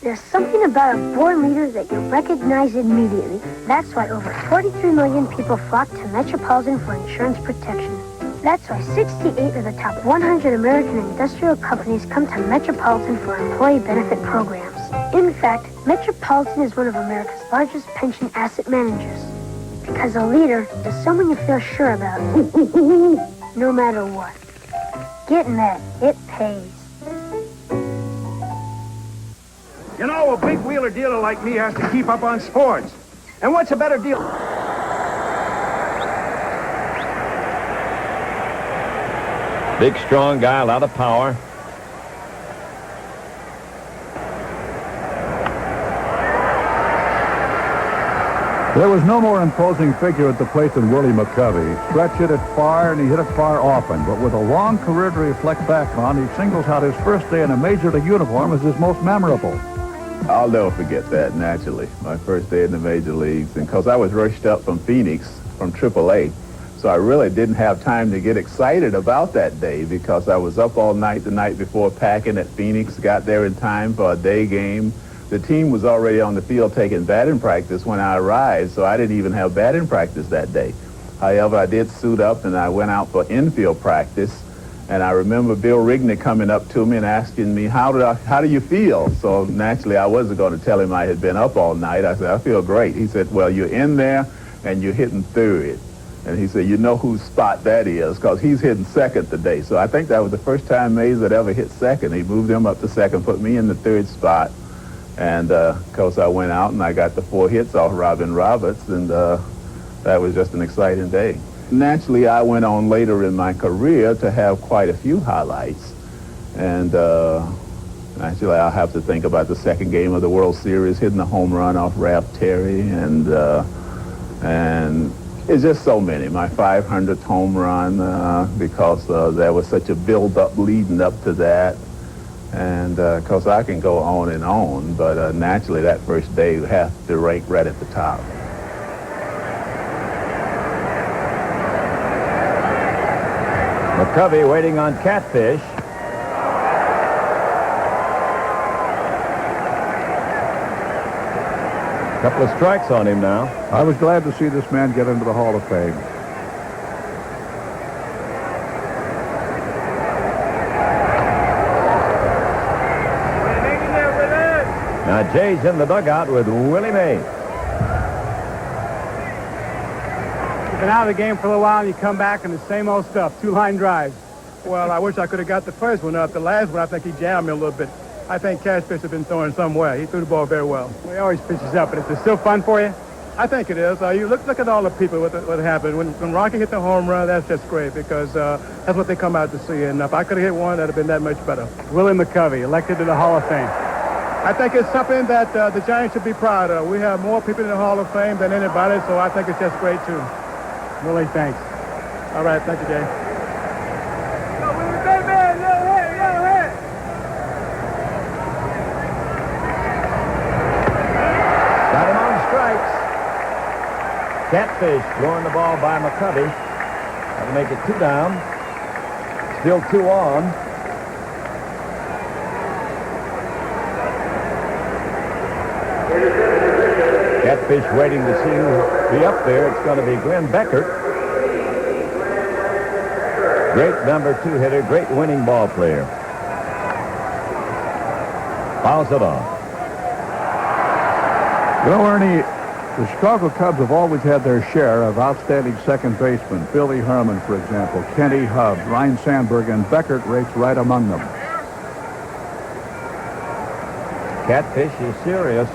There's something about a born leader that you recognize immediately. That's why over 43 million people flock to Metropolitan for insurance protection. That's why 68 of the top 100 American industrial companies come to Metropolitan for employee benefit programs. In fact, Metropolitan is one of America's largest pension asset managers. Because a leader is someone you feel sure about, no matter what. Getting that, it pays. You know, a big wheeler dealer like me has to keep up on sports. And what's a better deal? Big, strong guy, a lot of power. There was no more imposing figure at the plate than Willie McCovey. Stretch hit it far, and he hit it far often. But with a long career to reflect back on, he singles out his first day in a Major League uniform as his most memorable. I'll never forget that, naturally. My first day in the major leagues. And because I was rushed up from Phoenix, from AAA, so I really didn't have time to get excited about that day because I was up all night the night before packing at Phoenix, got there in time for a day game. The team was already on the field taking batting practice when I arrived, so I didn't even have batting practice that day. However, I did suit up and I went out for infield practice. And I remember Bill Rigney coming up to me and asking me, how do you feel? So naturally, I wasn't going to tell him I had been up all night. I said, I feel great. He said, well, you're in there and you're hitting third. And he said, you know whose spot that is because he's hitting second today. So I think that was the first time Mays had ever hit second. He moved him up to second, put me in the third spot. And, of course, I went out and I got the 4 hits off Robin Roberts, and that was just an exciting day. Naturally, I went on later in my career to have quite a few highlights. And actually, I'll have to think about the second game of the World Series, hitting the home run off Ralph Terry, and it's just so many. My 500th home run, because there was such a build-up leading up to that. And, of course, I can go on, but naturally, that first day you have to rank right at the top. McCovey waiting on Catfish. A couple of strikes on him now. I was glad to see this man get into the Hall of Fame. Now Jay's in the dugout with Willie Mays. Been out of the game for a little while, and you come back and the same old stuff, 2-line drives. Well, I wish I could have got the first one up. The last one, I think he jammed me a little bit. I think Catfish has been throwing somewhere. He threw the ball very well. He always pitches up, but is it still fun for you? I think it is. You look at all the people, what happened. When Rocky hit the home run, that's just great because that's what they come out to see. And if I could have hit one, that would have been that much better. Willie McCovey, elected to the Hall of Fame. I think it's something that the Giants should be proud of. We have more people in the Hall of Fame than anybody, so I think it's just great, too. Willie, thanks. All right, thank you, Jay. Catfish throwing the ball by McCovey. That'll make it 2 down. Still 2 on. Catfish waiting to see who be up there. It's going to be Glenn Beckert. Great number 2 hitter, great winning ball player. Fouls it on. You know, Ernie, the Chicago Cubs have always had their share of outstanding second basemen. Billy Herman, for example, Kenny Hubbs, Ryan Sandberg, and Beckert rates right among them. Catfish is serious.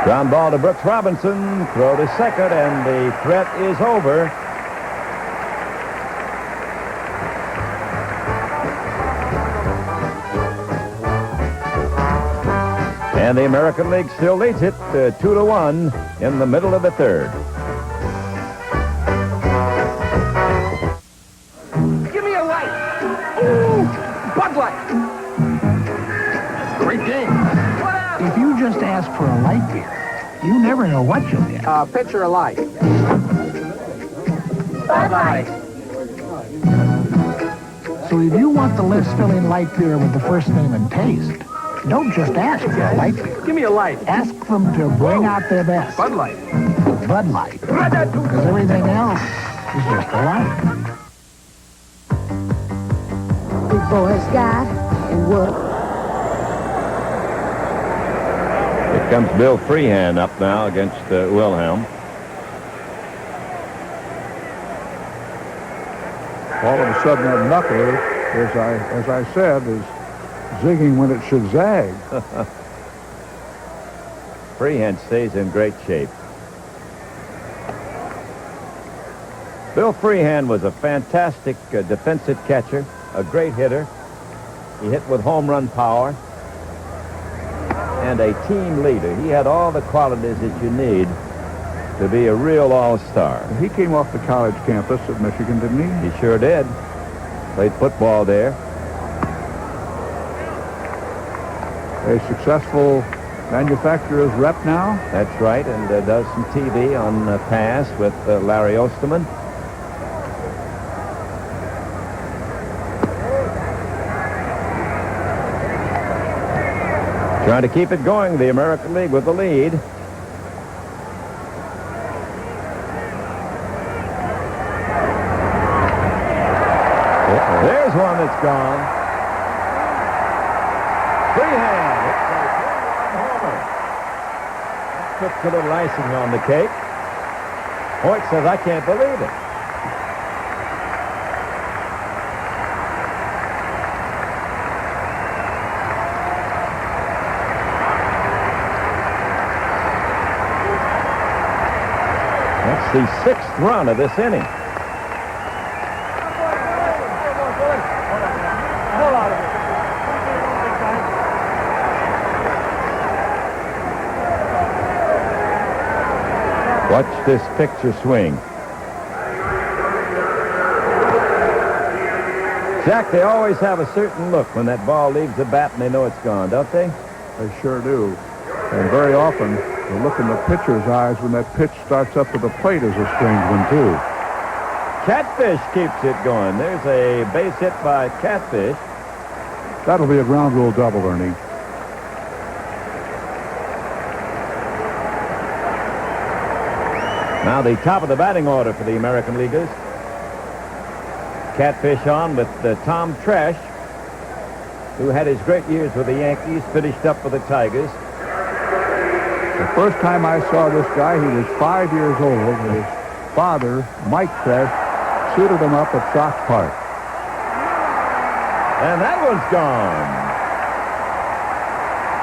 Ground ball to Brooks Robinson. Throw to second, and the threat is over. And the American League still leads it 2-1 in the middle of the third. Give me a light. Ooh, Bud Light. Great game. If you just ask for a light beer, you never know what you'll get. Pitcher of light. Bud Light. So if you want the list-filling light beer with the first name and taste, don't just ask for a light beer. Give me a light. Ask them to bring out their best. Bud Light. Bud Light. Because everything else is just a light. Big boys got and work. Here comes Bill Freehand up now against Wilhelm. All of a sudden, that knuckler, as I said, is zigging when it should zag. Freehand stays in great shape. Bill Freehand was a fantastic defensive catcher, a great hitter. He hit with home run power, and a team leader. He had all the qualities that you need to be a real all-star. He came off the college campus at Michigan, didn't he? He sure did. Played football there. A successful manufacturer's rep now. That's right, and does some TV on Pass with Larry Osterman. Trying to keep it going, the American League with the lead. There's one that's gone. Freehand. Puts a little icing on the cake. Hoyt says, I can't believe it. That's the 6th run of this inning. Watch this picture swing. Jack, they always have a certain look when that ball leaves the bat and they know it's gone, don't they? They sure do. And very often, the look in the pitcher's eyes when that pitch starts up to the plate is a strange one, too. Catfish keeps it going. There's a base hit by Catfish. That'll be a ground rule double, Ernie. Now the top of the batting order for the American Leaguers. Catfish on with Tom Tresh, who had his great years with the Yankees, finished up with the Tigers. The first time I saw this guy, he was 5 years old, and his father, Mike Tresh, suited him up at Sox Park. And that one's gone.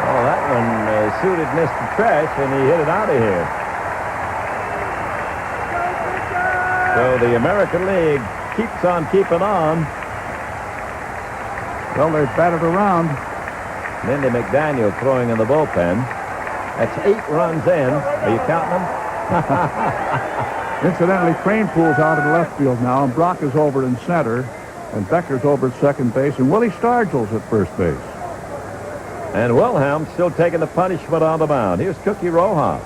Oh, that one suited Mr. Tresh, and he hit it out of here. So the American League keeps on keeping on. Well, they've batted around. Lindy McDaniel throwing in the bullpen. That's 8 runs in. Are you counting them? Incidentally, Cranepool's out in left field now, and Brock is over in center, and Becker's over at second base, and Willie Stargell's at first base. And Wilhelm still taking the punishment on the mound. Here's Cookie Rojas.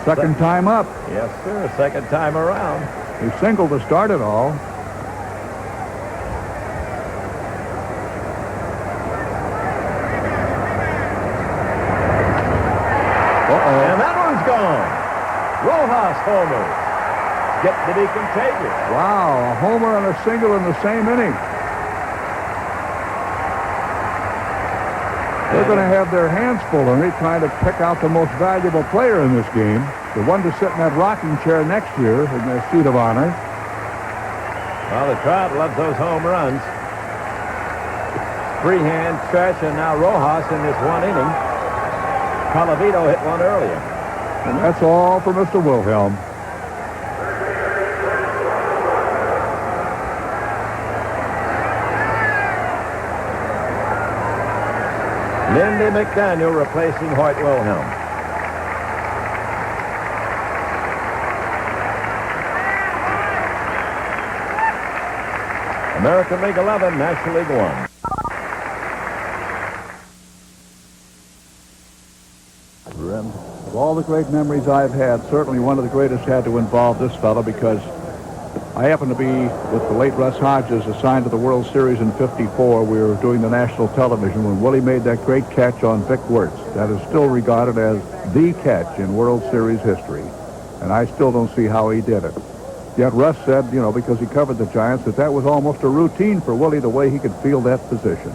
Second time up. Yes, sir. Second time around. He singled to start it all. And that one's gone. Rojas homers. Get to be contagious. Wow, a homer and a single in the same inning. They're going to have their hands full, and they're trying to pick out the most valuable player in this game, the one to sit in that rocking chair next year in their seat of honor. Well, the crowd loves those home runs. Freehand, Stretch, and now Rojas in this one inning. Colavito hit one earlier. And that's all for Mr. Wilhelm. Lindy McDaniel replacing Hoyt Wilhelm. American League 11, National League 1. Of all the great memories I've had, certainly one of the greatest had to involve this fellow, because I happened to be with the late Russ Hodges, assigned to the World Series in '54. We were doing the national television when Willie made that great catch on Vic Wirtz. That is still regarded as the catch in World Series history. And I still don't see how he did it. Yet Russ said, you know, because he covered the Giants, that was almost a routine for Willie, the way he could field that position.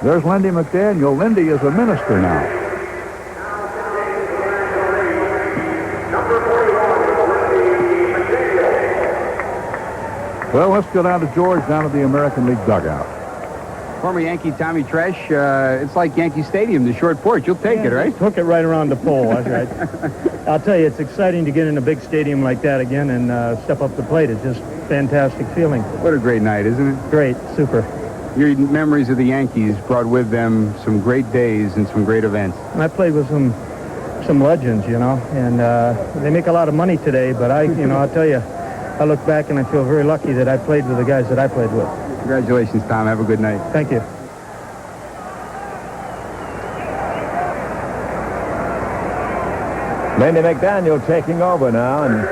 There's Lindy McDaniel. Lindy is a minister now. Well, let's go down to George, down to the American League dugout. Former Yankee Tommy Tresh, it's like Yankee Stadium, the short porch. You'll take it, right? Hook it right around the pole. That's right. I'll tell you, it's exciting to get in a big stadium like that again and step up the plate. It's just fantastic feeling. What a great night, isn't it? Great, super. Your memories of the Yankees brought with them some great days and some great events. I played with some legends, you know, and they make a lot of money today, but I'll tell you, I look back and I feel very lucky that I played with the guys that I played with. Congratulations, Tom. Have a good night. Thank you. Lindy McDaniel taking over now, and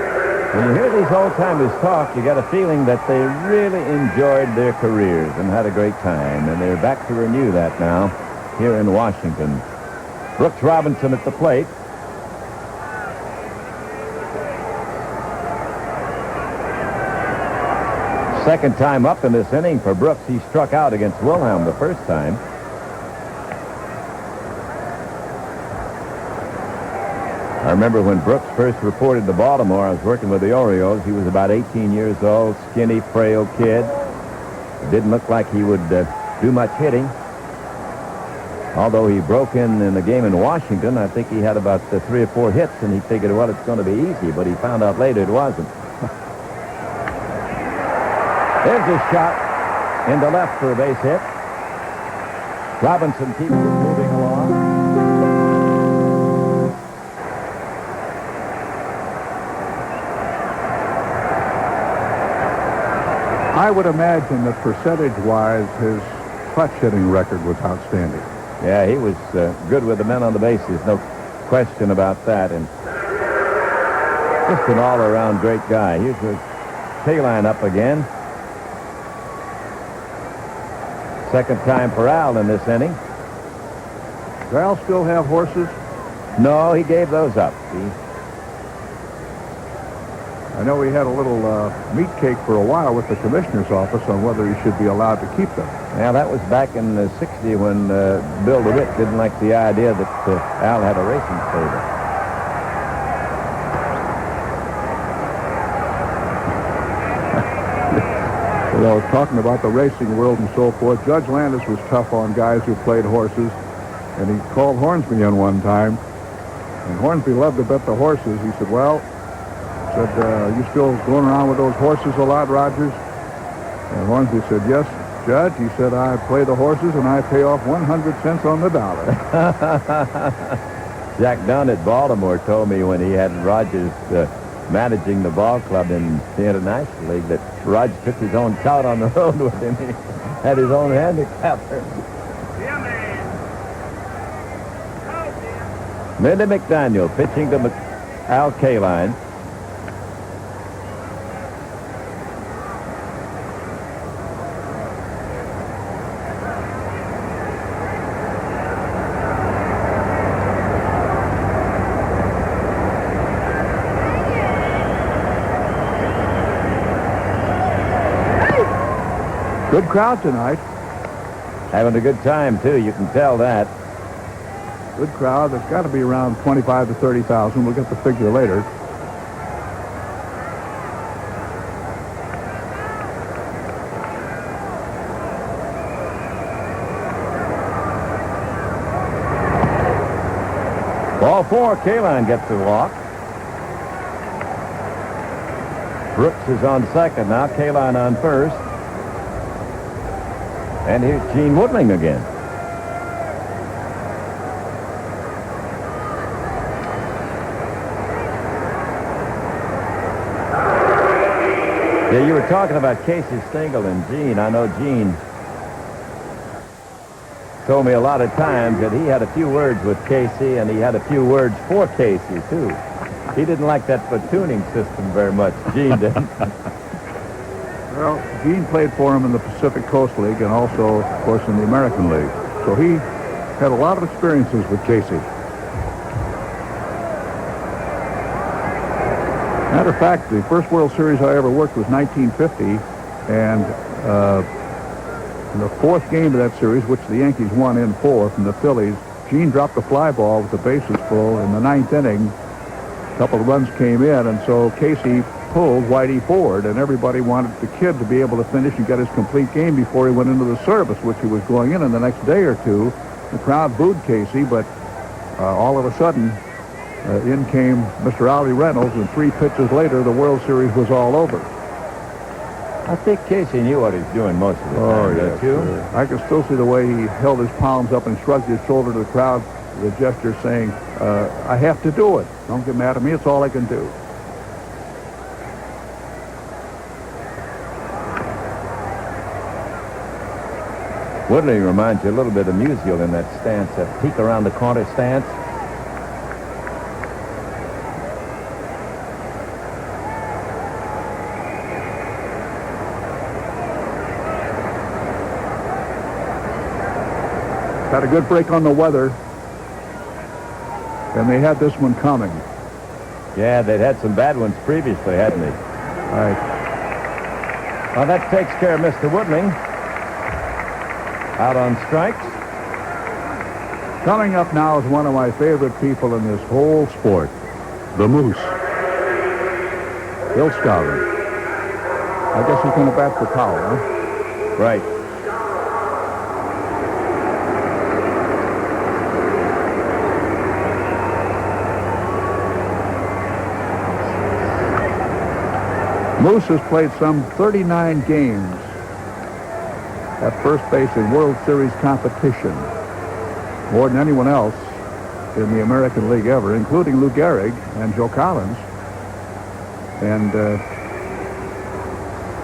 when you hear these old-timers talk, you got a feeling that they really enjoyed their careers and had a great time, and they're back to renew that now here in Washington. Brooks Robinson at the plate. Second time up in this inning for Brooks. He struck out against Wilhelm the first time. I remember when Brooks first reported to Baltimore, I was working with the Orioles. He was about 18 years old, skinny, frail kid. Didn't look like he would do much hitting. Although he broke in the game in Washington, I think he had about 3 or 4 hits, and he figured, well, it's going to be easy, but he found out later it wasn't. There's a shot into left for a base hit. Robinson keeps it moving along. I would imagine that percentage-wise, his clutch hitting record was outstanding. Yeah, he was good with the men on the bases, no question about that. And just an all-around great guy. Here's the K-line up again. Second time for Al in this inning. Does Al still have horses? No, he gave those up. I know he had a little meat cake for a while with the commissioner's office on whether he should be allowed to keep them. Yeah, that was back in '60 when Bill DeWitt didn't like the idea that Al had a racing stable. Well, talking about the racing world and so forth, Judge Landis was tough on guys who played horses, and he called Hornsby in one time, and Hornsby loved to bet the horses. He said, well, you still going around with those horses a lot, Rogers? And Hornsby said, yes, Judge. He said, I play the horses and I pay off 100 cents on the dollar. Jack Dunn at Baltimore told me when he had Rogers managing the ball club in the International League that Rogers took his own tout on the road with him. He had his own handicapper. Millie McDaniel pitching to Al Kaline. Good crowd tonight. Having a good time, too. You can tell that. Good crowd. There's got to be around 25 to 30,000. We'll get the figure later. Ball 4, Kaline gets the walk. Brooks is on second now. Kaline on first. And here's Gene Woodling again. Yeah, you were talking about Casey Stengel and Gene. I know Gene told me a lot of times that he had a few words with Casey, and he had a few words for Casey, too. He didn't like that platooning system very much. Gene didn't. Well, Gene played for him in the Pacific Coast League and also, of course, in the American League. So he had a lot of experiences with Casey. Matter of fact, the first World Series I ever worked was 1950, and in the fourth game of that series, which the Yankees won in 4 from the Phillies, Gene dropped a fly ball with the bases full in the 9th inning. A couple of runs came in, and so Casey pulled Whitey forward, and everybody wanted the kid to be able to finish and get his complete game before he went into the service, which he was going in the next day or two. The crowd booed Casey, but all of a sudden, in came Mr. Ollie Reynolds, and 3 pitches later, the World Series was all over. I think Casey knew what he was doing most of the time, don't you? I can still see the way he held his palms up and shrugged his shoulder to the crowd, the gesture saying, I have to do it. Don't get mad at me. It's all I can do. Woodley reminds you a little bit of Musial in that stance, that peek around the corner stance. Had a good break on the weather, and they had this one coming. Yeah, they'd had some bad ones previously, hadn't they? Right. Well, that takes care of Mr. Woodling. Out on strikes. Coming up now is one of my favorite people in this whole sport, the Moose. Bill Skowron. I guess he's going to bat for Powell, huh? Right. Moose has played some 39 games at first base in World Series competition, more than anyone else in the American League ever, including Lou Gehrig and Joe Collins. And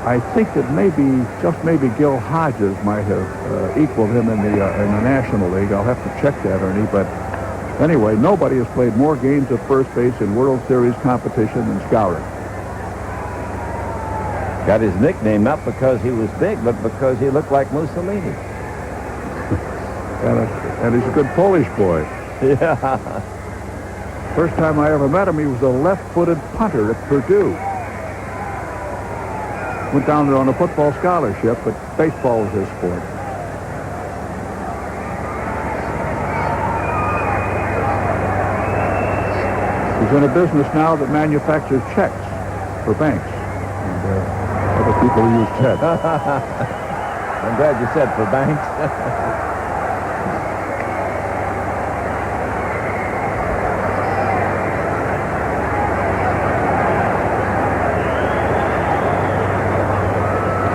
I think that just maybe Gil Hodges might have equaled him in the National League. I'll have to check that, Ernie. But anyway, nobody has played more games at first base in World Series competition than Skowron. Got his nickname not because he was big, but because he looked like Mussolini. And he's a good Polish boy. Yeah. First time I ever met him, he was a left-footed punter at Purdue. Went down there on a football scholarship, but baseball was his sport. He's in a business now that manufactures checks for banks. And, other people use checks. I'm glad you said for banks.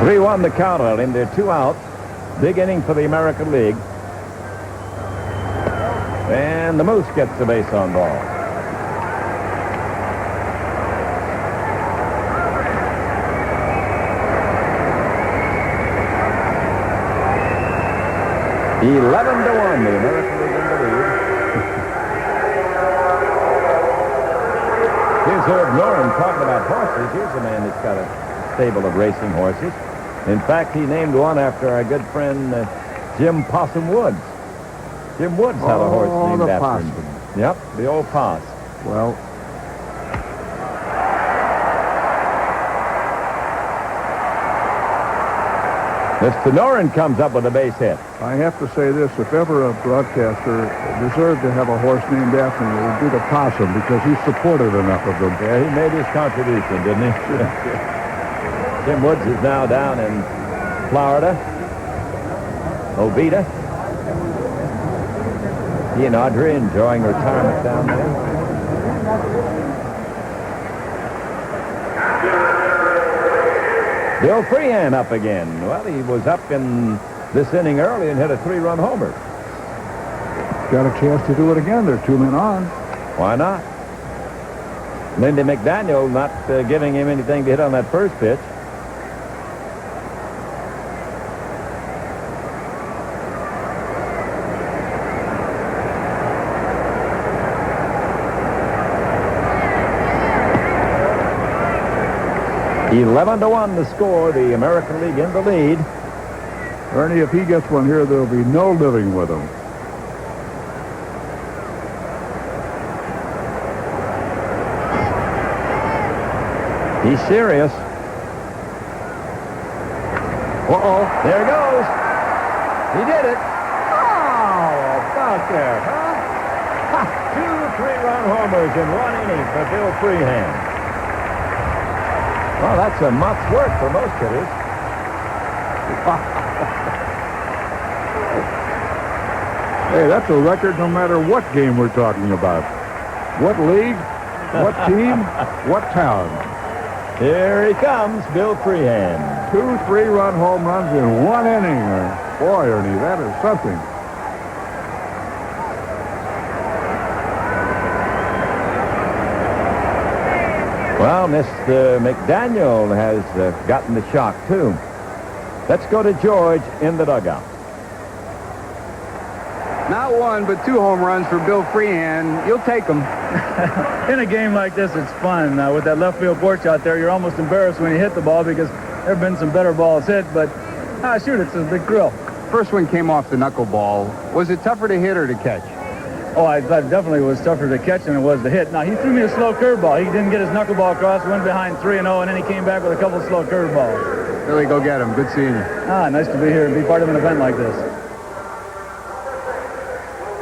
3-1 the counter, and they're 2 out. Big inning for the American League. And the Moose gets the base on ball. (11-1), the American League in the lead. Noren, talking about horses, here's a man that's got a stable of racing horses. In fact, he named one after our good friend Jim Possum Woods. Jim Woods had a horse named after him. Yep, the old Poss. Well, Mr. Noren comes up with a base hit. I have to say this, if ever a broadcaster deserved to have a horse named after him, it would be the Possum, because he supported enough of them. Yeah, he made his contribution, didn't he? Jim Woods is now down in Florida, Oviedo. He and Audrey enjoying retirement down there. Bill Freehan up again. Well, he was up in this inning early and hit a 3-run homer. Got a chance to do it again. There are 2 men on. Why not? Lindy McDaniel not giving him anything to hit on that first pitch. (11-1) the score. The American League in the lead. Ernie, if he gets one here, there'll be no living with him. He's serious. Uh-oh. There it goes. He did it. Oh, about there, huh? 2 3-run homers in 1 inning for Bill Freehan. Well, that's a month's work for most hitters. Hey, that's a record no matter what game we're talking about. What league, what team, what town. Here he comes, Bill Freehan. 2 3-run home runs in 1 inning. Boy, Ernie, that is something. Well, Mr. McDaniel has gotten the shock, too. Let's go to George in the dugout. Not 1, but 2 home runs for Bill Freehan. You'll take them. In a game like this, it's fun. With that left field porch out there, you're almost embarrassed when you hit the ball because there have been some better balls hit, but shoot, it's a big thrill. First one came off the knuckleball. Was it tougher to hit or to catch? Oh, I thought it definitely was tougher to catch than it was to hit. Now, he threw me a slow curveball. He didn't get his knuckleball across, went behind 3-0, and then he came back with a couple of slow curveballs. Billy, go get him. Good seeing you. Nice to be here and be part of an event like this.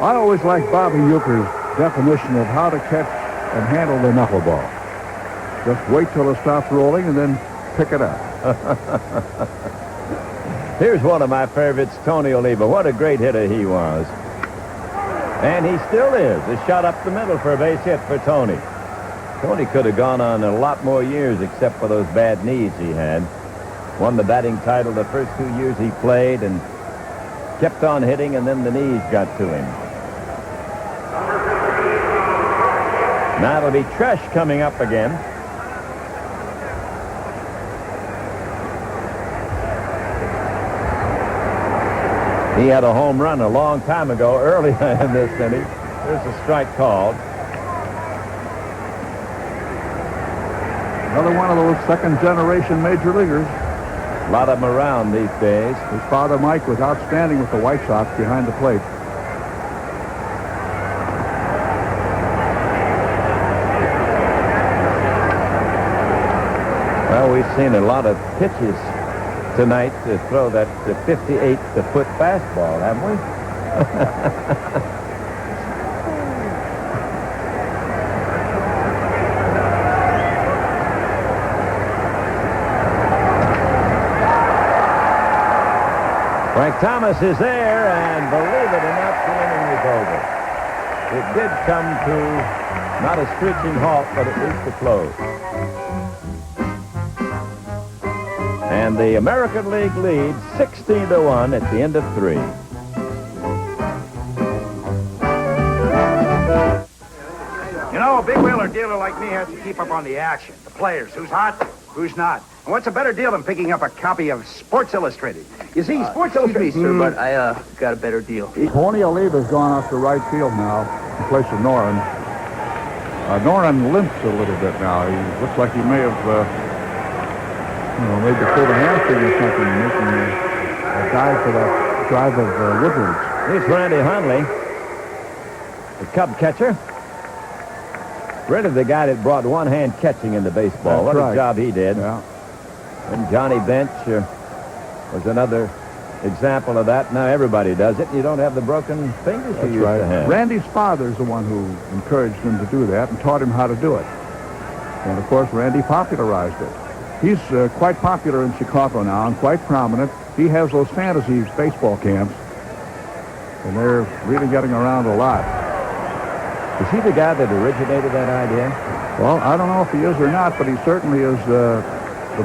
I always like Bobby Euchre's definition of how to catch and handle the knuckleball. Just wait till it stops rolling and then pick it up. Here's one of my favorites, Tony Oliva. What a great hitter he was. And he still is. A shot up the middle for a base hit for Tony. Tony could have gone on a lot more years except for those bad knees he had. Won the batting title the first 2 years he played and kept on hitting, and then the knees got to him. Now it'll be Tresh coming up again. He had a home run a long time ago, early in this inning. There's a strike called. Another one of those second-generation major leaguers. A lot of them around these days. His father, Mike, was outstanding with the White Sox behind the plate. Well, we've seen a lot of pitches tonight to throw that 58-foot fastball, haven't we? Frank Thomas is there, and believe it or not, the inning is over. It did come to not a screeching halt, but at least a close. And the American League leads 16-1 at the end of 3. You know, a big wheeler dealer like me has to keep up on the action. The players, who's hot, who's not. And what's a better deal than picking up a copy of Sports Illustrated? You see, Sports Illustrated... Excuse me, sir, but I got a better deal. Tony Oliva's gone off to right field now in place of Noren. Noren limps a little bit now. He looks like he may have, maybe pulled a hamstring or something, making a dive for that drive of Woodward's. Here's Randy Hundley, the Cub catcher. Really the guy that brought one-hand catching into baseball. That's What right. a job he did. Yeah. And Johnny Bench was another example of that. Now everybody does it. You don't have the broken fingers you used to have. Randy's father's the one who encouraged him to do that and taught him how to do it. And, of course, Randy popularized it. He's quite popular in Chicago now and quite prominent. He has those fantasy baseball camps, and they're really getting around a lot. Is he the guy that originated that idea? Well, I don't know if he is or not, but he certainly is the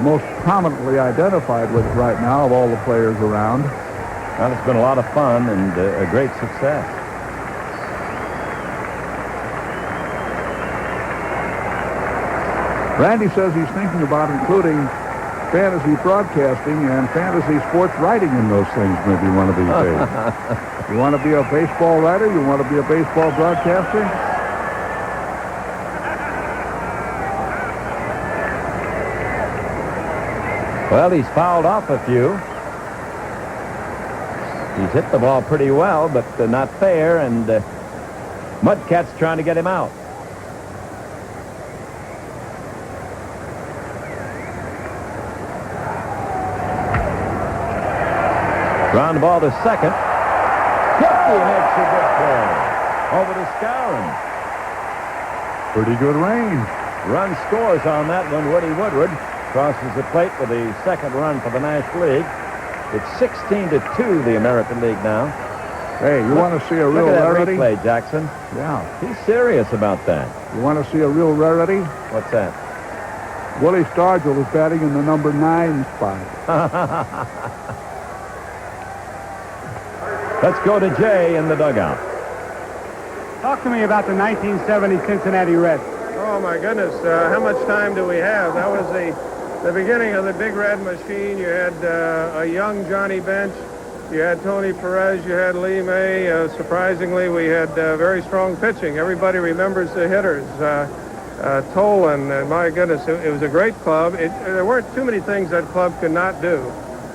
most prominently identified with it right now of all the players around. Well, it's been a lot of fun and a great success. Randy says he's thinking about including fantasy broadcasting and fantasy sports writing in those things maybe one of these days. You want to be a baseball writer? You want to be a baseball broadcaster? Well, he's fouled off a few. He's hit the ball pretty well, but not fair, and Mudcat's trying to get him out. Ground ball to second. Hickey makes a good play. Over to Skowron. Pretty good range. Run scores on that one. Woody Woodward crosses the plate with the second run for the National League. It's 16-2, the American League now. Hey, you want to see a real Look at that rarity? replay, Jackson. Yeah. He's serious about that. You want to see a real rarity? What's that? Willie Stargell is batting in the number 9 spot. Let's go to Jay in the dugout. Talk to me about the 1970 Cincinnati Reds. Oh, my goodness. How much time do we have? That was the beginning of the Big Red Machine. You had a young Johnny Bench. You had Tony Perez. You had Lee May. Surprisingly, we had very strong pitching. Everybody remembers the hitters. Tolan, my goodness, it was a great club. There weren't too many things that club could not do.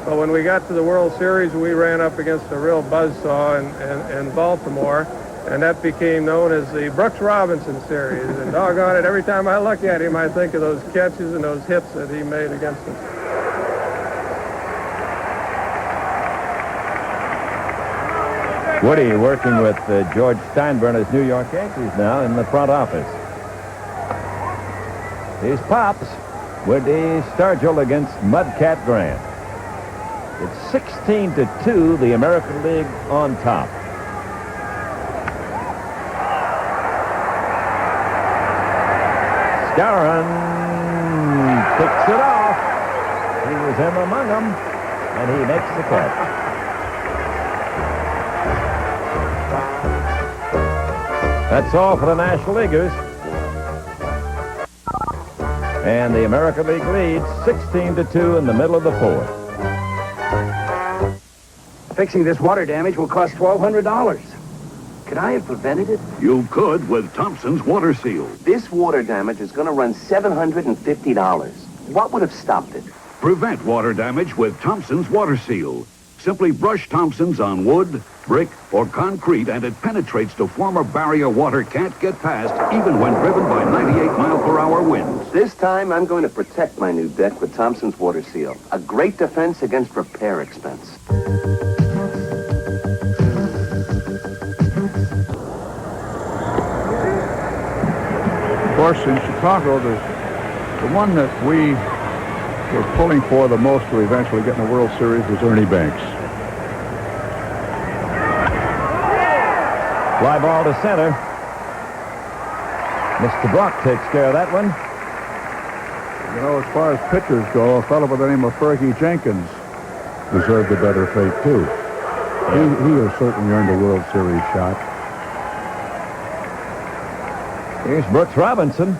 But when we got to the World Series, we ran up against a real buzzsaw in Baltimore. And that became known as the Brooks Robinson series. And doggone it, every time I look at him, I think of those catches and those hits that he made against us. Woody working with George Steinbrenner's New York Yankees now in the front office. Here's Pops. Woody Stargell against Mudcat Grant. It's 16-2, the American League on top. Skowron picks it off. He was in among them, and he makes the catch. That's all for the National Leaguers. And the American League leads 16-2 in the middle of the fourth. Fixing this water damage will cost $1,200. Could I have prevented it? You could with Thompson's Water Seal. This water damage is going to run $750. What would have stopped it? Prevent water damage with Thompson's Water Seal. Simply brush Thompson's on wood, brick, or concrete, and it penetrates to form a barrier water can't get past, even when driven by 98-mile-per-hour winds. This time, I'm going to protect my new deck with Thompson's Water Seal. A great defense against repair expense. Of course, in Chicago, the one that we were pulling for the most to eventually get in the World Series was Ernie Banks. Fly ball to center. Mr. Brock takes care of that one. You know, as far as pitchers go, a fellow by the name of Fergie Jenkins deserved a better fate, too. He has certainly earned a World Series shot. Here's Brooks Robinson.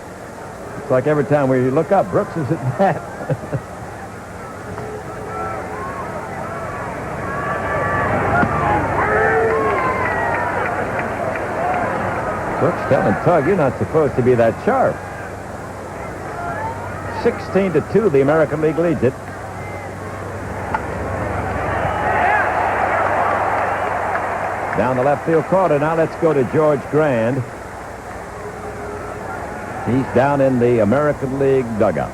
It's like every time we look up, Brooks is at bat. Brooks telling Tug, you're not supposed to be that sharp. 16-2, the American League leads it. Down the left field corner. Now let's go to George Grand. He's down in the American League dugout.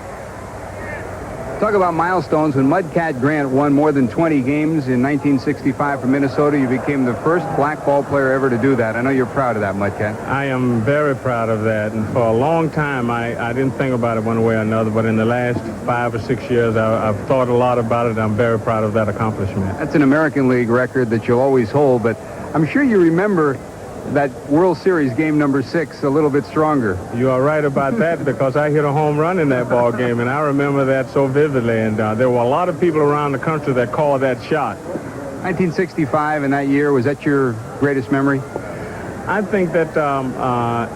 Talk about milestones. When Mudcat Grant won more than 20 games in 1965 for Minnesota, you became the first black ball player ever to do that. I know you're proud of that, Mudcat. I am very proud of that, and for a long time I didn't think about it one way or another, but in the last 5 or 6 years I've thought a lot about it, and I'm very proud of that accomplishment. That's an American League record that you'll always hold, but I'm sure you remember that World Series game number 6 a little bit stronger. You are right about that, because I hit a home run in that ball game, and I remember that so vividly, and there were a lot of people around the country that called that shot. 1965 in that year, was that your greatest memory? I think that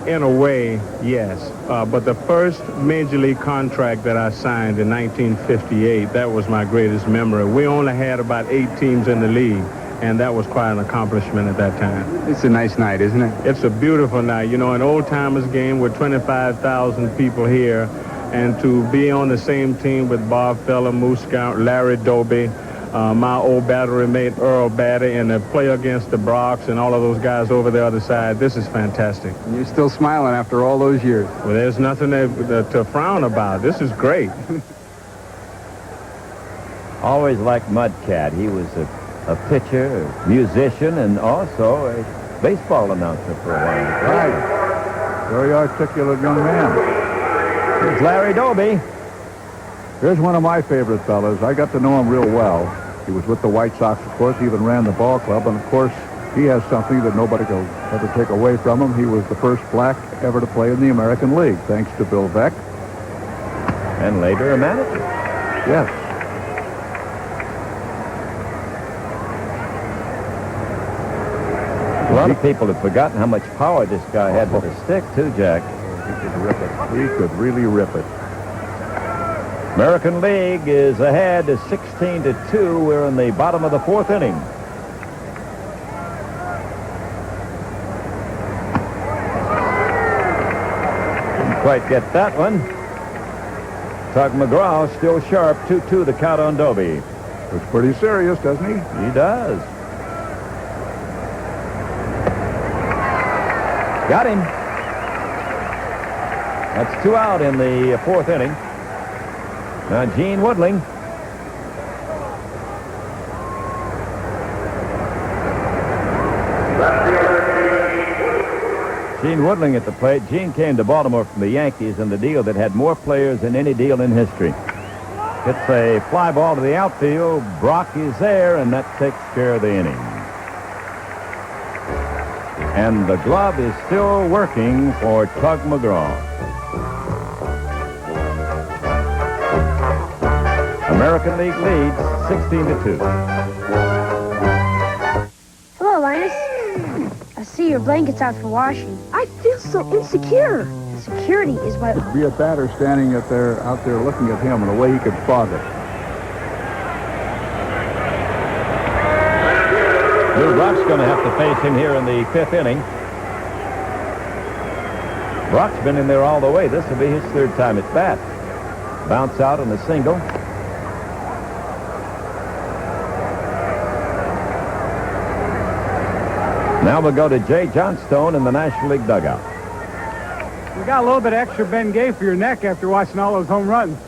in a way, yes. But the first Major League contract that I signed in 1958, that was my greatest memory. We only had about 8 teams in the league, and that was quite an accomplishment at that time. It's a nice night, isn't it? It's a beautiful night. You know, an old-timers game with 25,000 people here, and to be on the same team with Bob Feller, Moose Scout, Larry Doby, my old battery mate Earl Batty, and to play against the Brox and all of those guys over the other side, this is fantastic. And you're still smiling after all those years. Well, there's nothing to frown about. This is great. Always liked Mudcat. He was a pitcher, a musician, and also a baseball announcer for a while. Right. Very articulate young man. Here's Larry Doby. Here's one of my favorite fellas. I got to know him real well. He was with the White Sox, of course. He even ran the ball club. And, of course, he has something that nobody will ever take away from him. He was the first black ever to play in the American League, thanks to Bill Veeck. And later a manager. Yes. A lot of people have forgotten how much power this guy had with a stick, too, Jack. He could rip it. He could really rip it. American League is ahead 16-2. We're in the bottom of the 4th inning. Didn't quite get that one. Tug McGraw still sharp. 2-2 the count on Doby. Looks pretty serious, doesn't he? He does. Got him. That's 2 out in the 4th inning. Now Gene Woodling. Gene Woodling at the plate. Gene came to Baltimore from the Yankees in the deal that had more players than any deal in history. It's a fly ball to the outfield. Brock is there, and that takes care of the inning. And the glove is still working for Tug McGraw. American League leads 16-2. Hello, Linus. I see your blanket's out for washing. I feel so insecure. Security is what... It'd be a batter standing out there looking at him and the way he could fog it. Lou Brock's going to have to face him here in the 5th inning. Brock's been in there all the way. This will be his 3rd time at bat. Bounce out on the single. Now we'll go to Jay Johnstone in the National League dugout. You got a little bit extra Ben Gay for your neck after watching all those home runs.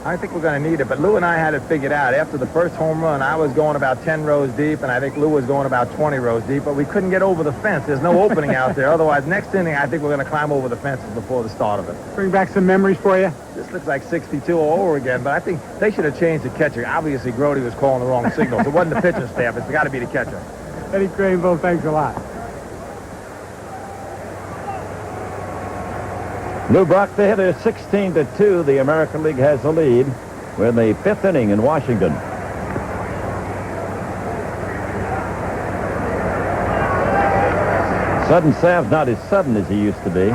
I think we're going to need it, but Lou and I had it figured out. After the first home run, I was going about 10 rows deep, and I think Lou was going about 20 rows deep, but we couldn't get over the fence. There's no opening out there. Otherwise, next inning, I think we're going to climb over the fences before the start of it. Bring back some memories for you. This looks like 62 all over again, but I think they should have changed the catcher. Obviously, Grody was calling the wrong signals. It wasn't the pitching staff. It's got to be the catcher. Eddie Craneville, thanks a lot. Lou Brock, the hitter, 16-2. The American League has the lead. We're in the 5th inning in Washington. Sudden Sam's not as sudden as he used to be.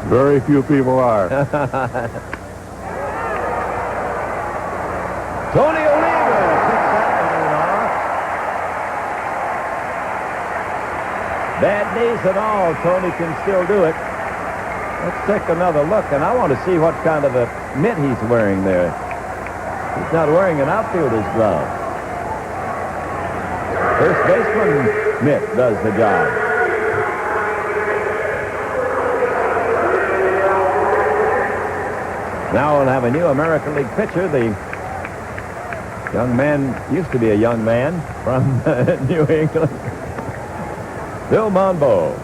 Very few people are. Tony Oliva. 6 Bad knees and all, Tony can still do it. Let's take another look, and I want to see what kind of a mitt he's wearing there. He's not wearing an outfielder's glove. First baseman mitt does the job. Now we'll have a new American League pitcher. The young man used to be a young man from New England. Bill Monbo.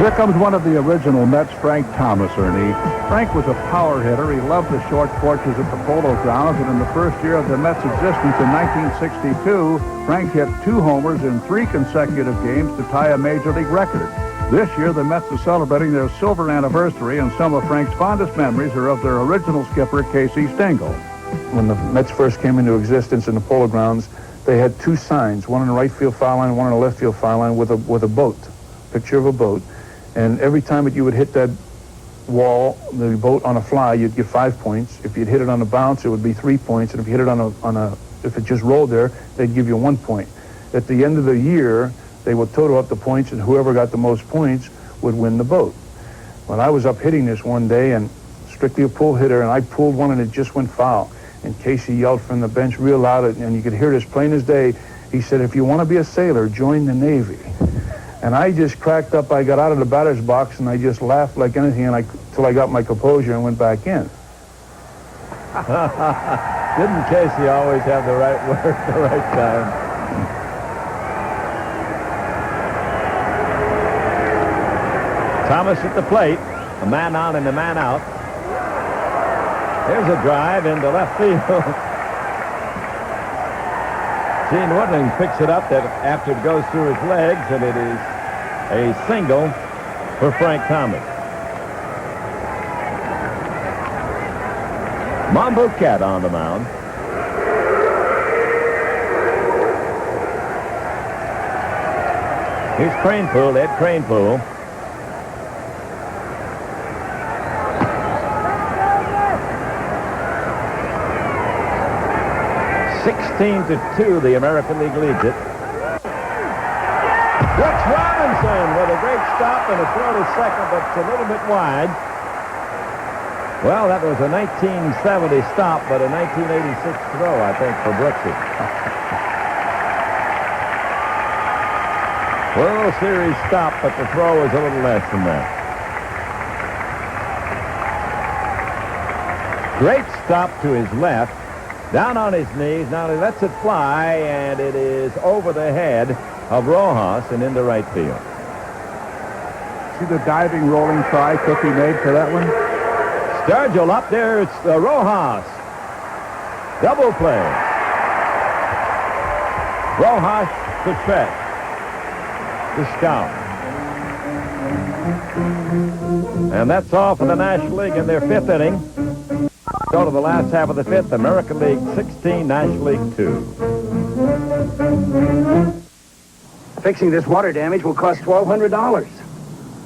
Here comes one of the original Mets, Frank Thomas, Ernie. Frank was a power hitter. He loved the short porches at the Polo Grounds, and in the first year of the Mets' existence in 1962, Frank hit 2 homers in 3 consecutive games to tie a Major League record. This year, the Mets are celebrating their silver anniversary, and some of Frank's fondest memories are of their original skipper, Casey Stengel. When the Mets first came into existence in the Polo Grounds, they had 2 signs, one on the right field foul line, one on the left field foul line with a boat, picture of a boat. And every time that you would hit that wall, the boat on a fly, you'd get 5 points. If you'd hit it on a bounce, it would be 3 points. And if you hit it if it just rolled there, they'd give you 1 point. At the end of the year, they would total up the points, and whoever got the most points would win the boat. Well, I was up hitting this one day, and strictly a pull hitter, and I pulled one, and it just went foul. And Casey yelled from the bench real loud, and you could hear it as plain as day. He said, "If you want to be a sailor, join the Navy." And I just cracked up. I got out of the batter's box, and I just laughed like anything until I got my composure and went back in. Didn't Casey always have the right word at the right time? Thomas at the plate. A man on and a man out. Here's a drive into left field. Gene Woodling picks it up after it goes through his legs, and it is a single for Frank Thomas. Mambo Cat on the mound. Here's Kranepool, Ed Kranepool. To 2, the American League leads it. Brooks Robinson with a great stop and a throw to second, but it's a little bit wide. Well, that was a 1970 stop, but a 1986 throw, I think, for Brooksy. World Series stop, but the throw was a little less than that. Great stop to his left. Down on his knees. Now he lets it fly, and it is over the head of Rojas and into right field. See the diving, rolling try Cookie made for that one? Sturgill up there. It's Rojas. Double play. Rojas to Fett. The scout. And that's all for the National League in their 5th inning. Go to the last half of the 5th, American League 16, National League 2. Fixing this water damage will cost $1,200.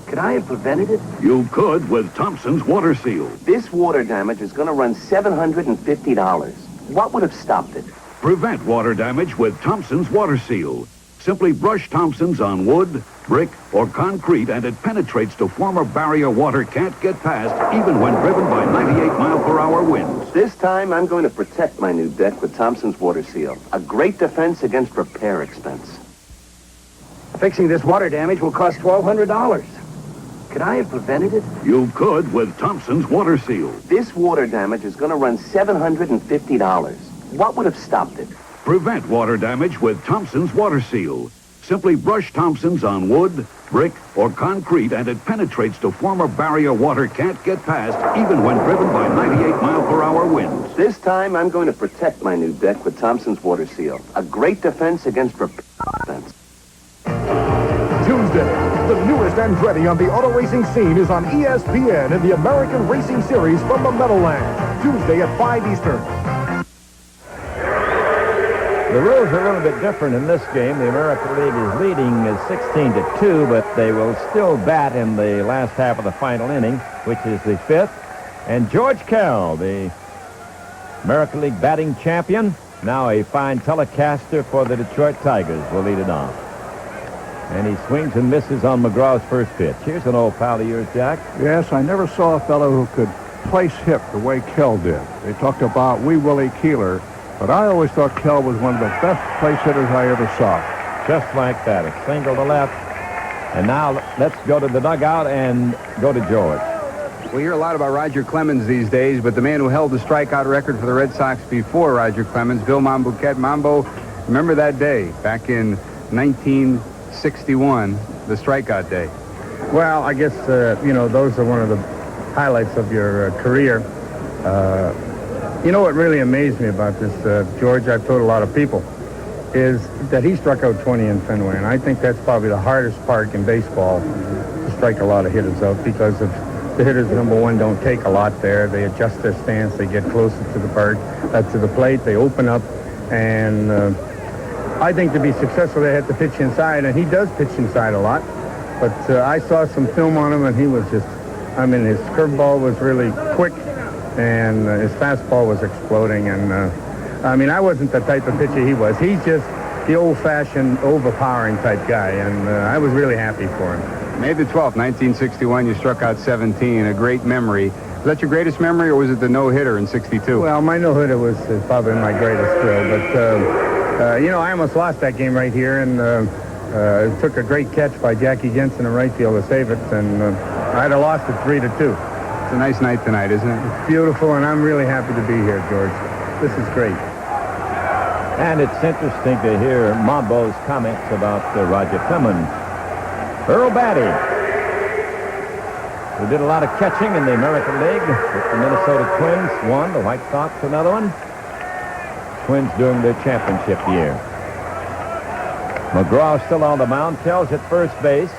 Could I have prevented it? You could with Thompson's Water Seal. This water damage is going to run $750. What would have stopped it? Prevent water damage with Thompson's Water Seal. Simply brush Thompson's on wood, brick, or concrete, and it penetrates to form a barrier water can't get past, even when driven by 98-mile-per-hour winds. This time, I'm going to protect my new deck with Thompson's Water Seal. A great defense against repair expense. Fixing this water damage will cost $1,200. Could I have prevented it? You could with Thompson's Water Seal. This water damage is going to run $750. What would have stopped it? Prevent water damage with Thompson's Water Seal. Simply brush Thompson's on wood, brick, or concrete, and it penetrates to form a barrier water can't get past, even when driven by 98-mile-per-hour winds. This time, I'm going to protect my new deck with Thompson's Water Seal. A great defense against repair expense. Tuesday, the newest entry on the auto racing scene is on ESPN in the American Racing Series from the Meadowlands. Tuesday at 5 Eastern. The rules are a little bit different in this game. The American League is leading 16-2, but they will still bat in the last half of the final inning, which is the 5th. And George Kell, the American League batting champion, now a fine telecaster for the Detroit Tigers, will lead it off. And he swings and misses on McGraw's first pitch. Here's an old pal of yours, Jack. Yes, I never saw a fellow who could place hit the way Kell did. They talked about Wee Willie Keeler, but I always thought Kell was one of the best place hitters I ever saw. Just like that, a single to left. And now let's go to the dugout and go to George. We hear a lot about Roger Clemens these days, but the man who held the strikeout record for the Red Sox before Roger Clemens, Bill Mambuquette. Mambo, remember that day back in 1961, the strikeout day? Well, I guess, those are one of the highlights of your career. What really amazed me about this, George, I've told a lot of people, is that he struck out 20 in Fenway, and I think that's probably the hardest part in baseball, to strike a lot of hitters out, because of the hitters, number one, don't take a lot there. They adjust their stance. They get closer to the plate. They open up. And I think to be successful, they have to pitch inside. And he does pitch inside a lot. But I saw some film on him, and he was his curveball was really quick, and his fastball was exploding. And, I wasn't the type of pitcher he was. He's just the old-fashioned, overpowering type guy. And I was really happy for him. May the 12th, 1961, you struck out 17, a great memory. Was that your greatest memory, or was it the no-hitter in 62? Well, my no-hitter was probably my greatest thrill, but, I almost lost that game right here, and it took a great catch by Jackie Jensen in right field to save it, and I'd have lost it 3-2. It's a nice night tonight, isn't it? It's beautiful, and I'm really happy to be here, George. This is great. And it's interesting to hear Mambo's comments about Roger Clemens. Earl Batty, who did a lot of catching in the American League with the Minnesota Twins, one, the White Sox another one. Twins during their championship year. McGraw still on the mound. Kell's at first base.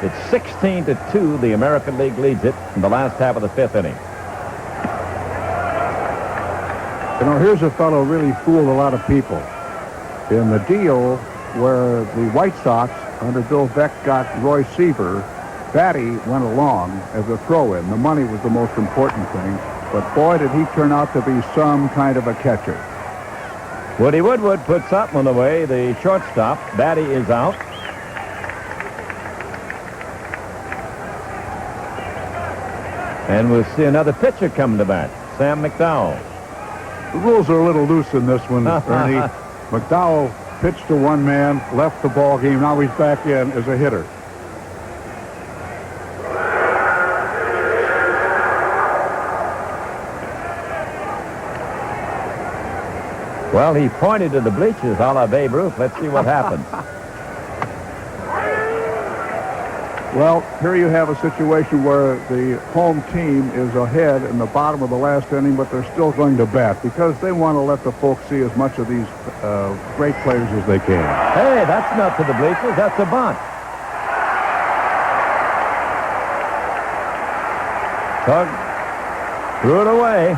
It's 16-2. The American League leads it in the last half of the fifth inning. Here's a fellow who really fooled a lot of people. In the deal where the White Sox, under Bill Veeck, got Roy Seaver, Batty went along as a throw-in. The money was the most important thing, but boy, did he turn out to be some kind of a catcher. Woody Woodward puts up on the way, the shortstop. Batty is out. And we'll see another pitcher come to bat, Sam McDowell. The rules are a little loose in this one, Ernie. McDowell pitched to one man, left the ball game. Now he's back in as a hitter. Well, he pointed to the bleachers a la Babe Ruth. Let's see what happens. Well, here you have a situation where the home team is ahead in the bottom of the last inning, but they're still going to bat because they want to let the folks see as much of these great players as they can. Hey, that's not to the bleachers. That's a bunt. Tug threw it away.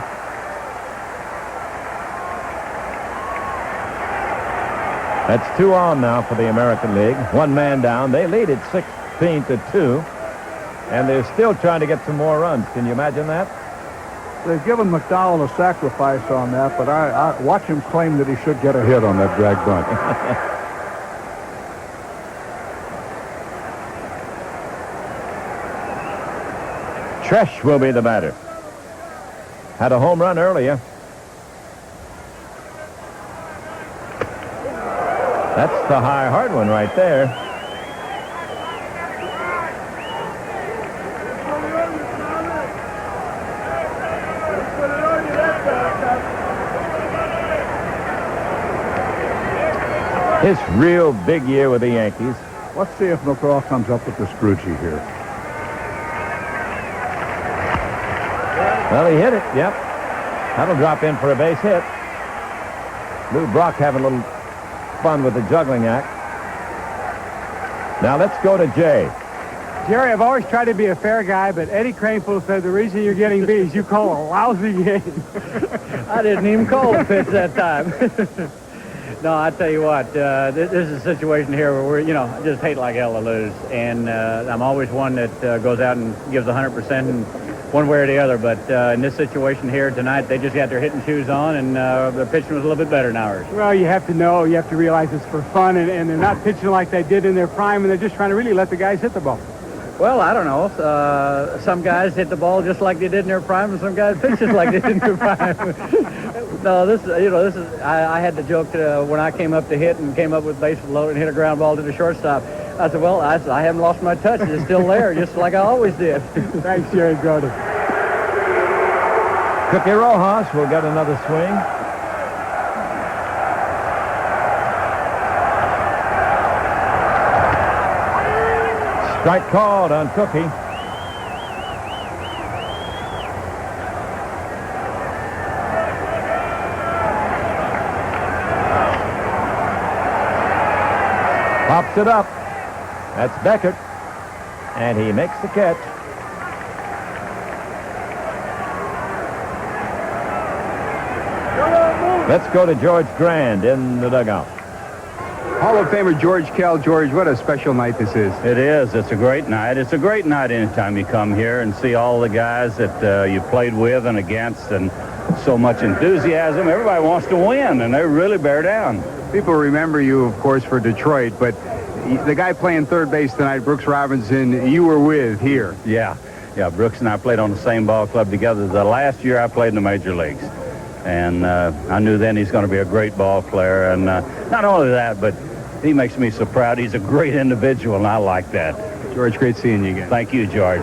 That's 2 on now for the American League. One man down. They lead it 16-2, and they're still trying to get some more runs. Can you imagine that? They've given McDowell a sacrifice on that, but I watch him claim that he should get a hit on that drag bunt. Tresh will be the batter. Had a home run earlier. That's the high, hard one right there. His real big year with the Yankees. Let's see if McGraw comes up with the Scroogey here. Well, he hit it, yep. That'll drop in for a base hit. Lou Brock having a little fun with the juggling act. Now let's go to Jay. Jerry, I've always tried to be a fair guy, but Eddie Craneful said the reason you're getting beat is you call a lousy game. I didn't even call the pitch that time. No, I tell you what, this is a situation here where we're, I just hate like hell to lose. And I'm always one that goes out and gives 100%. And one way or the other. But in this situation here tonight, they just got their hitting shoes on, and their pitching was a little bit better than ours. Well, you have to realize it's for fun, and they're not pitching like they did in their prime, and they're just trying to really let the guys hit the ball. Well, I don't know. Some guys hit the ball just like they did in their prime, and some guys pitch just like they did in their prime. No, this is. I had the joke when I came up to hit and came up with bases loaded and hit a ground ball to the shortstop. I said, well, I haven't lost my touch. It's still there, just like I always did. Thanks, Jerry Brody. Cookie Rojas will get another swing. Strike called on Cookie. Pops it up. That's Beckett. And he makes the catch. Let's go to George Grand in the dugout. Hall of Famer George Kell. George, what a special night this is. It is. It's a great night. It's a great night anytime you come here and see all the guys that you played with and against, and so much enthusiasm. Everybody wants to win, and they really bear down. People remember you, of course, for Detroit, but the guy playing third base tonight, Brooks Robinson, you were with here. Yeah, Brooks and I played on the same ball club together the last year I played in the major leagues. And I knew then he's going to be a great ball player. And not only that, but he makes me so proud. He's a great individual, and I like that. George, great seeing you again. Thank you, George.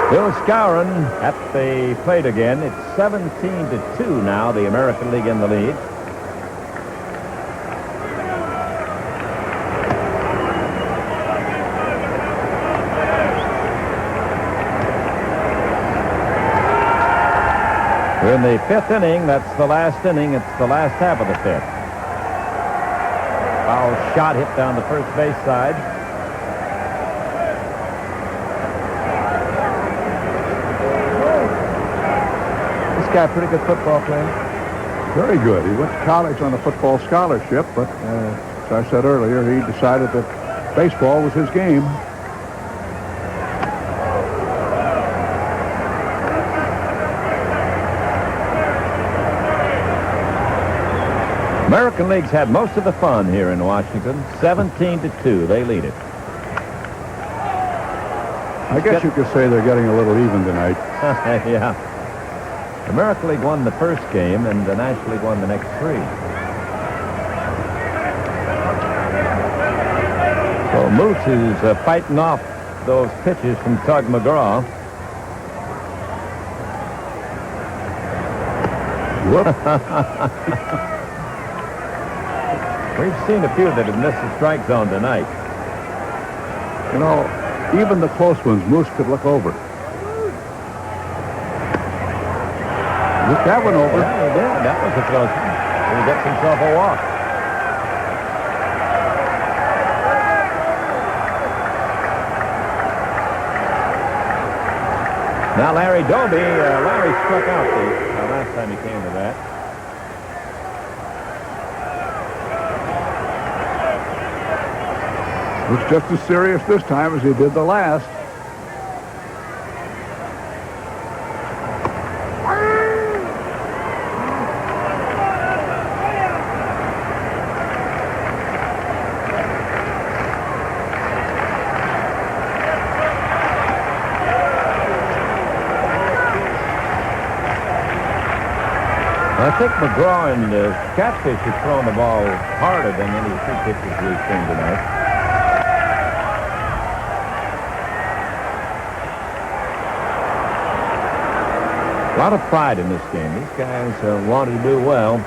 Bill Skowron at the plate again. It's 17-2 now, the American League in the lead. We're in the fifth inning. That's the last inning. It's the last half of the fifth. Foul shot hit down the first base side. This guy, pretty good football player. Very good. He went to college on a football scholarship, but as I said earlier, he decided that baseball was his game. American League's had most of the fun here in Washington. 17-2, they lead it. I guess you could say they're getting a little even tonight. Yeah. American League won the first game, and the National League won the next three. So Moose is fighting off those pitches from Tug McGraw. Whoop. We've seen a few that have missed the strike zone tonight. You know, even the close ones, Moose could look over. Look that one over. Yeah, he did. That was a close one. He gets himself a walk. Now Larry Doby, Larry struck out the last time he came to that. Looks just as serious this time as he did the last. I think McGraw and Catfish have thrown the ball harder than any two pitchers we've seen tonight. A lot of pride in this game. These guys want to do well,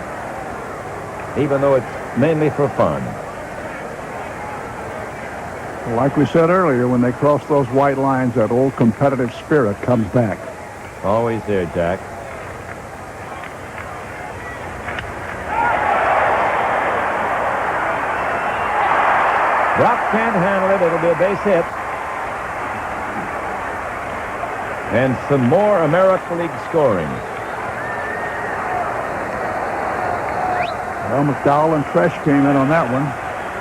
even though it's mainly for fun. Like we said earlier, when they cross those white lines, that old competitive spirit comes back. Always there, Jack. Brock can't handle it. It'll be a base hit. And some more American League scoring. Well, McDowell and Tresh came in on that one.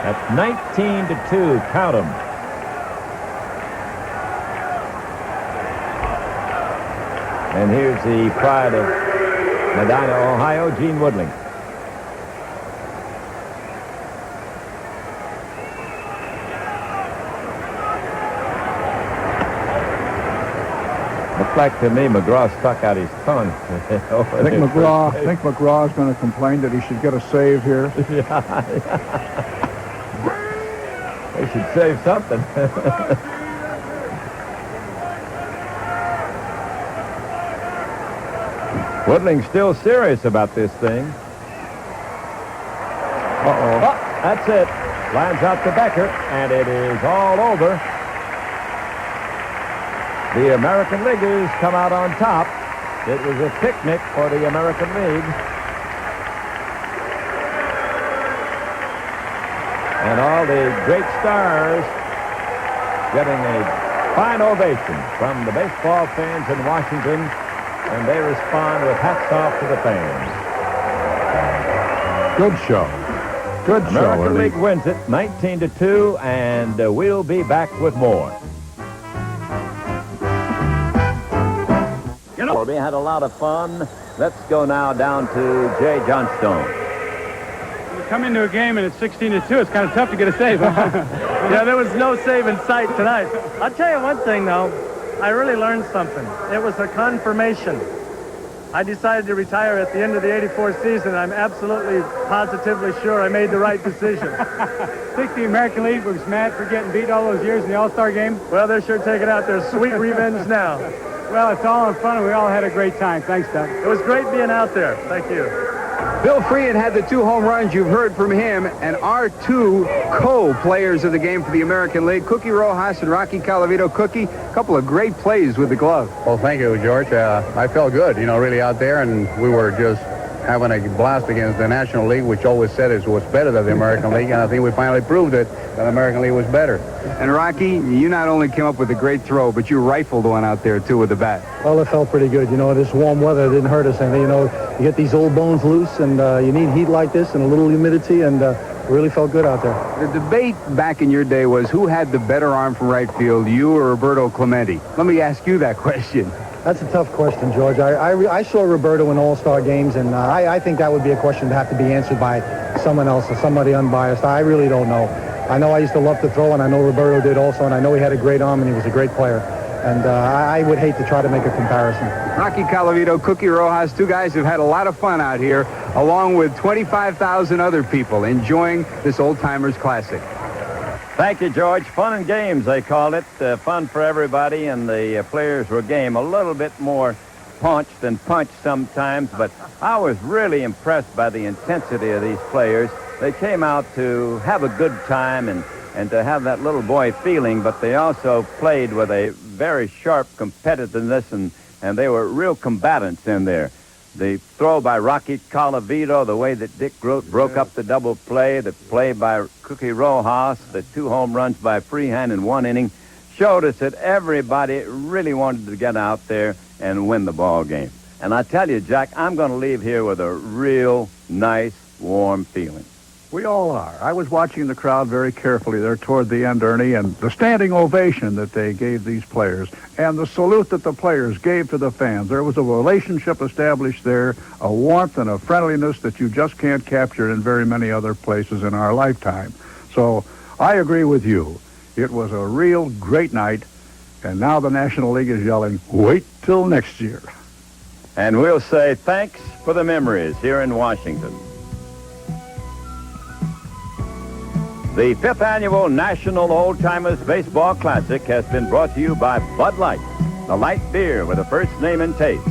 That's 19-2. Count them. And here's the pride of Medina, Ohio, Gene Woodling. Looked like to me McGraw stuck out his tongue. I think McGraw's going to complain that he should get a save here. They should save something. Woodling's still serious about this thing. Uh-oh. Oh, that's it. Lines out to Becker, and it is all over. The American Leaguers come out on top. It was a picnic for the American League. And all the great stars getting a fine ovation from the baseball fans in Washington, and they respond with hats off to the fans. Good show. Good show. American League wins it 19-2, and we'll be back with more. We had a lot of fun. Let's go now down to Jay Johnstone. You come into a game and it's 16-2. It's kind of tough to get a save. Huh? Yeah, there was no save in sight tonight. I'll tell you one thing, though. I really learned something. It was a confirmation. I decided to retire at the end of the '84 season. I'm absolutely, positively sure I made the right decision. Think the American League was mad for getting beat all those years in the All-Star game? Well, they're sure taking out their sweet revenge now. Well, it's all in fun, and we all had a great time. Thanks, Doug. It was great being out there. Thank you. Bill Freehan had the 2 home runs. You've heard from him, and our 2 co-players of the game for the American League, Cookie Rojas and Rocky Colavito. Cookie, a couple of great plays with the glove. Well, thank you, George. I felt good, really out there, and we were just having a blast against the National League, which always said it was better than the American League, and I think we finally proved it, that the American League was better. And Rocky, you not only came up with a great throw, but you rifled one out there, too, with the bat. Well, it felt pretty good. This warm weather didn't hurt us anything. You get these old bones loose, and you need heat like this and a little humidity, and it really felt good out there. The debate back in your day was who had the better arm from right field, you or Roberto Clemente? Let me ask you that question. That's a tough question, George. I saw Roberto in All-Star games, and I think that would be a question to have to be answered by someone else or somebody unbiased. I really don't know. I know I used to love to throw, and I know Roberto did also, and I know he had a great arm, and he was a great player. And I would hate to try to make a comparison. Rocky Colavito, Cookie Rojas, 2 guys who've had a lot of fun out here, along with 25,000 other people enjoying this Old-Timers Classic. Thank you, George. Fun and games, they called it. Fun for everybody, and the players were game. A little bit more punch than punch sometimes, but I was really impressed by the intensity of these players. They came out to have a good time and to have that little boy feeling, but they also played with a very sharp competitiveness, and they were real combatants in there. The throw by Rocky Colavito, the way that Dick Grote broke up the double play, the play by Cookie Rojas, the 2 home runs by Freehan in 1 inning, showed us that everybody really wanted to get out there and win the ball game. And I tell you, Jack, I'm going to leave here with a real nice, warm feeling. We all are. I was watching the crowd very carefully there toward the end, Ernie, and the standing ovation that they gave these players and the salute that the players gave to the fans. There was a relationship established there, a warmth and a friendliness that you just can't capture in very many other places in our lifetime. So I agree with you. It was a real great night, and now the National League is yelling, wait till next year. And we'll say thanks for the memories here in Washington. The 5th Annual National Old Timers Baseball Classic has been brought to you by Bud Light, the light beer with a first name and taste.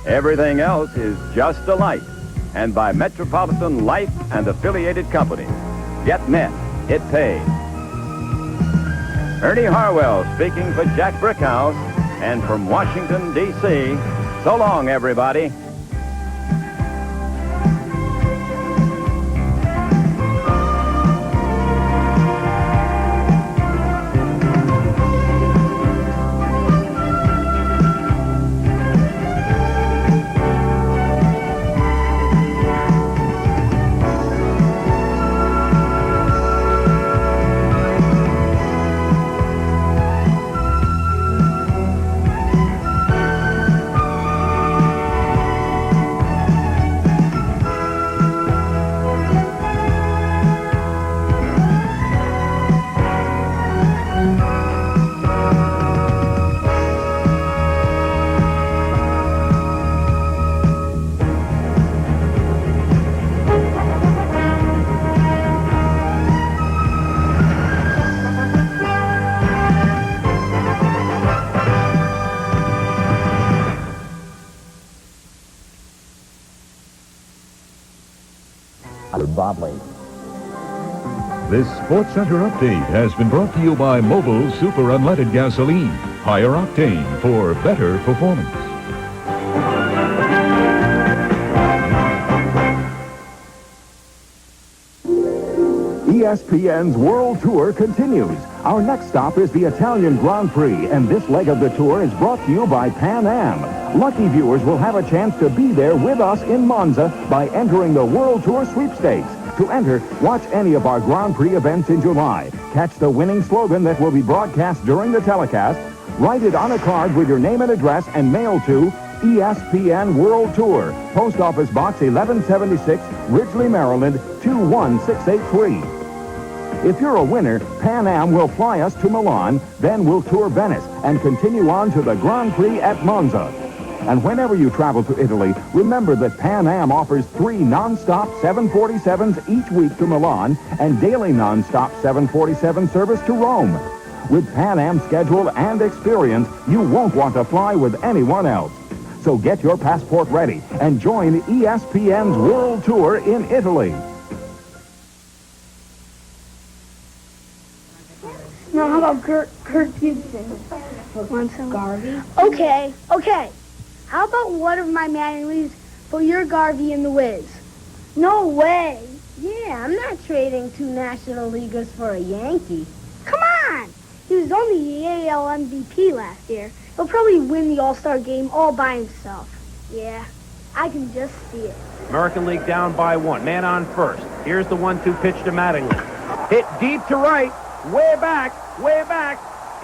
Everything else is just a light. And by Metropolitan Life and affiliated companies. Get met. It pays. Ernie Harwell speaking for Jack Brickhouse, and from Washington, D.C., so long, everybody. Bob Lee. This Sports Center update has been brought to you by Mobil Super Unleaded Gasoline. Higher octane for better performance. ESPN's World Tour continues. Our next stop is the Italian Grand Prix, and this leg of the tour is brought to you by Pan Am. Lucky viewers will have a chance to be there with us in Monza by entering the World Tour sweepstakes. To enter, watch any of our Grand Prix events in July. Catch the winning slogan that will be broadcast during the telecast. Write it on a card with your name and address and mail to ESPN World Tour, Post Office Box 1176, Ridgely, Maryland, 21683. If you're a winner, Pan Am will fly us to Milan, then we'll tour Venice and continue on to the Grand Prix at Monza. And whenever you travel to Italy, remember that Pan Am offers 3 non-stop 747s each week to Milan and daily non-stop 747 service to Rome. With Pan Am's schedule and experience, you won't want to fly with anyone else. So get your passport ready and join ESPN's World Tour in Italy. Now, how about Kurt Gibson? Want some? Garvey? Okay. How about one of my Mattingly's for your Garvey in the Wiz? No way. Yeah, I'm not trading 2 National Leaguers for a Yankee. Come on! He was only the AL MVP last year. He'll probably win the All-Star game all by himself. Yeah, I can just see it. American League down by 1. Man on first. Here's the 1-2 pitch to Mattingly. Hit deep to right. Way back.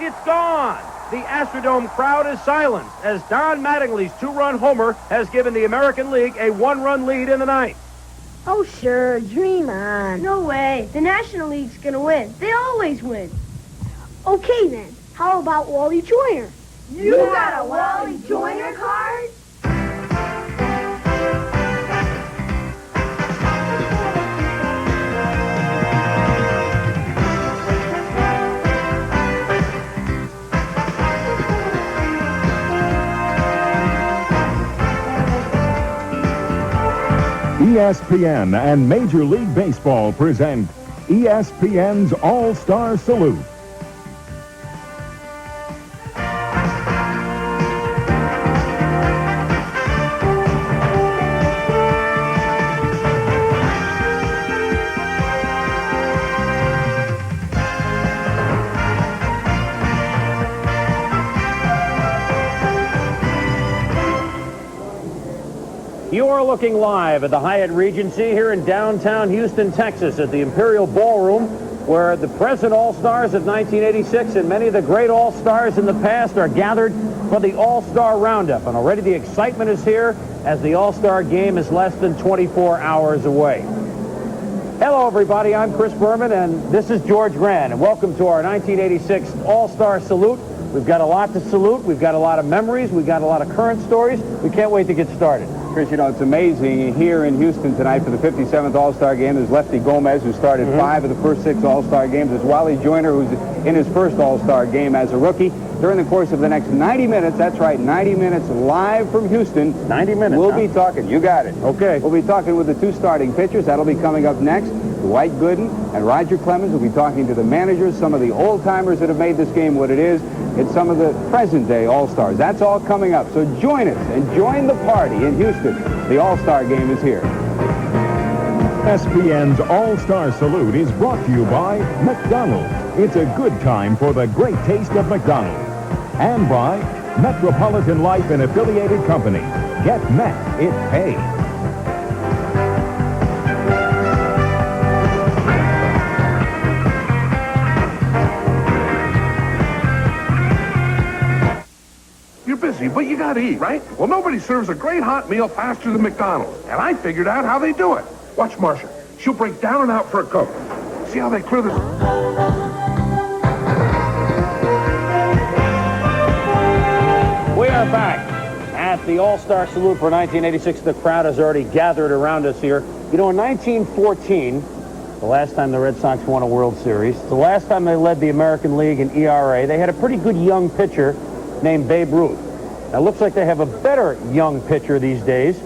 It's gone. The Astrodome crowd is silenced as Don Mattingly's 2-run homer has given the American League a 1-run lead in the 9th. Oh, sure. Dream on. No way. The National League's going to win. They always win. Okay, then. How about Wally Joyner? You got a Wally Joyner card? ESPN and Major League Baseball present ESPN's All-Star Salute. You are looking live at the Hyatt Regency here in downtown Houston, Texas, at the Imperial Ballroom, where the present All-Stars of 1986 and many of the great All-Stars in the past are gathered for the All-Star Roundup. And already the excitement is here as the All-Star game is less than 24 hours away. Hello, everybody. I'm Chris Berman, and this is George Grant. And welcome to our 1986 All-Star Salute. We've got a lot to salute. We've got a lot of memories. We've got a lot of current stories. We can't wait to get started. Chris, you know, it's amazing. Here in Houston tonight for the 57th All-Star Game, there's Lefty Gomez, who started 5 of the first 6 All-Star games. There's Wally Joyner, who's in his first All-Star game as a rookie. During the course of the next 90 minutes, that's right, 90 minutes live from Houston. 90 minutes, We'll be talking, you got it. Okay. We'll be talking with the 2 starting pitchers. That'll be coming up next. Dwight Gooden and Roger Clemens will be talking to the managers, some of the old-timers that have made this game what it is. It's some of the present-day All-Stars. That's all coming up. So join us and join the party in Houston. The All-Star Game is here. ESPN's All-Star Salute is brought to you by McDonald's. It's a good time for the great taste of McDonald's. And by Metropolitan Life and Affiliated Company. Get Met, it pays. You're busy, but you gotta eat, right? Well, nobody serves a great hot meal faster than McDonald's. And I figured out how they do it. Watch Marsha. She'll break down and out for a Coke. See how they clear this... We are back at the All-Star Salute for 1986. The crowd has already gathered around us here. You know, in 1914, the last time the Red Sox won a World Series, the last time they led the American League in ERA, they had a pretty good young pitcher named Babe Ruth. Now, it looks like they have a better young pitcher these days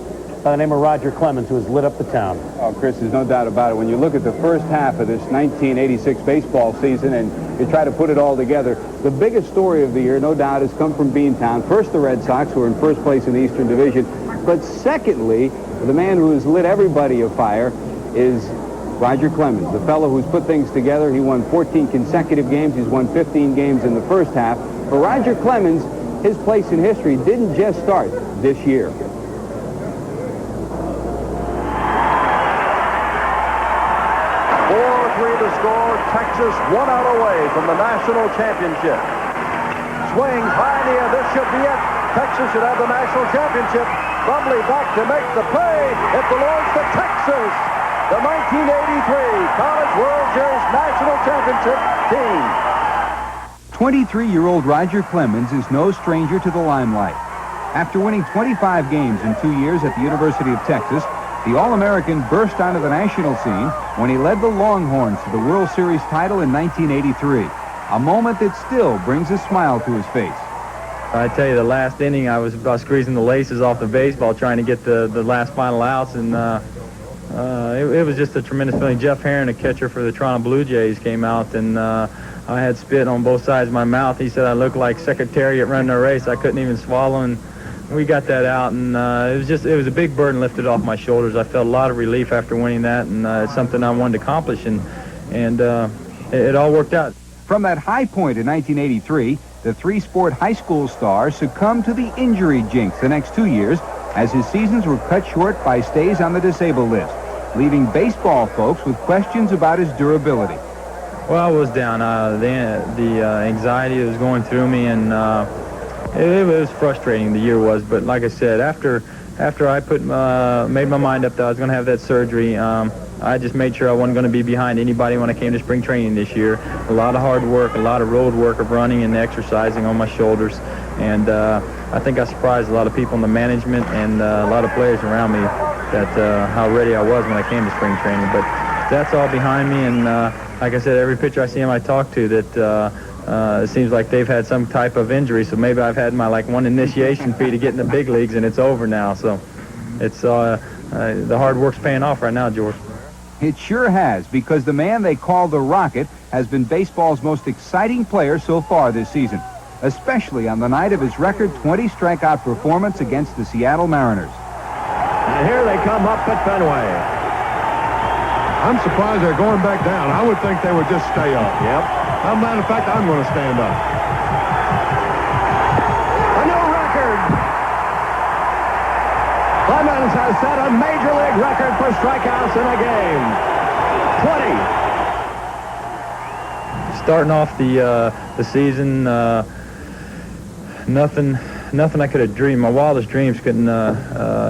by the name of Roger Clemens, who has lit up the town. Oh, Chris, there's no doubt about it. When you look at the first half of this 1986 baseball season and you try to put it all together, the biggest story of the year, no doubt, has come from Beantown. First, the Red Sox, who are in first place in the Eastern Division. But secondly, the man who has lit everybody afire is Roger Clemens, the fellow who's put things together. He won 14 consecutive games. He's won 15 games in the first half. For Roger Clemens, his place in history didn't just start this year. 4-3 to score. Texas 1 out away from the national championship. Swings high in the air. This should be it. Texas should have the national championship. Brumley back to make the play. It belongs to Texas. The 1983 College World Series National Championship team. 23-year-old Roger Clemens is no stranger to the limelight. After winning 25 games in 2 years at the University of Texas, the All-American burst onto the national scene when he led the Longhorns to the World Series title in 1983. A moment that still brings a smile to his face. I tell you, the last inning, I was about squeezing the laces off the baseball trying to get the last final outs, and it was just a tremendous feeling. Jeff Herron, a catcher for the Toronto Blue Jays, came out, and I had spit on both sides of my mouth. He said I looked like Secretariat running a race. I couldn't even swallow, and we got that out, and it was a big burden lifted off my shoulders. I felt a lot of relief after winning that, and it's something I wanted to accomplish, and it all worked out. From that high point in 1983, the three-sport high school star succumbed to the injury jinx the next 2 years as his seasons were cut short by stays on the disabled list, leaving baseball folks with questions about his durability. Well, I was down. The anxiety that was going through me, and it was frustrating, the year was. But like I said, after I made my mind up that I was going to have that surgery, I just made sure I wasn't going to be behind anybody when I came to spring training this year. A lot of hard work, a lot of road work of running and exercising on my shoulders. And I think I surprised a lot of people in the management and a lot of players around me that how ready I was when I came to spring training. But that's all behind me, and like I said, every pitcher I see him I talk to that it seems like they've had some type of injury, so maybe I've had my one initiation fee to get in the big leagues, and it's over now. So it's the hard work's paying off right now, George. It sure has, because the man they call the Rocket has been baseball's most exciting player so far this season, especially on the night of his record 20 strikeout performance against the Seattle Mariners. And here they come up at Fenway. I'm surprised they're going back down. I would think they would just stay up. Yep. As a matter of fact, I'm going to stand up. A new record. Clemens has set a major league record for strikeouts in a game. 20. Starting off the season, nothing I could have dreamed. My wildest dreams couldn't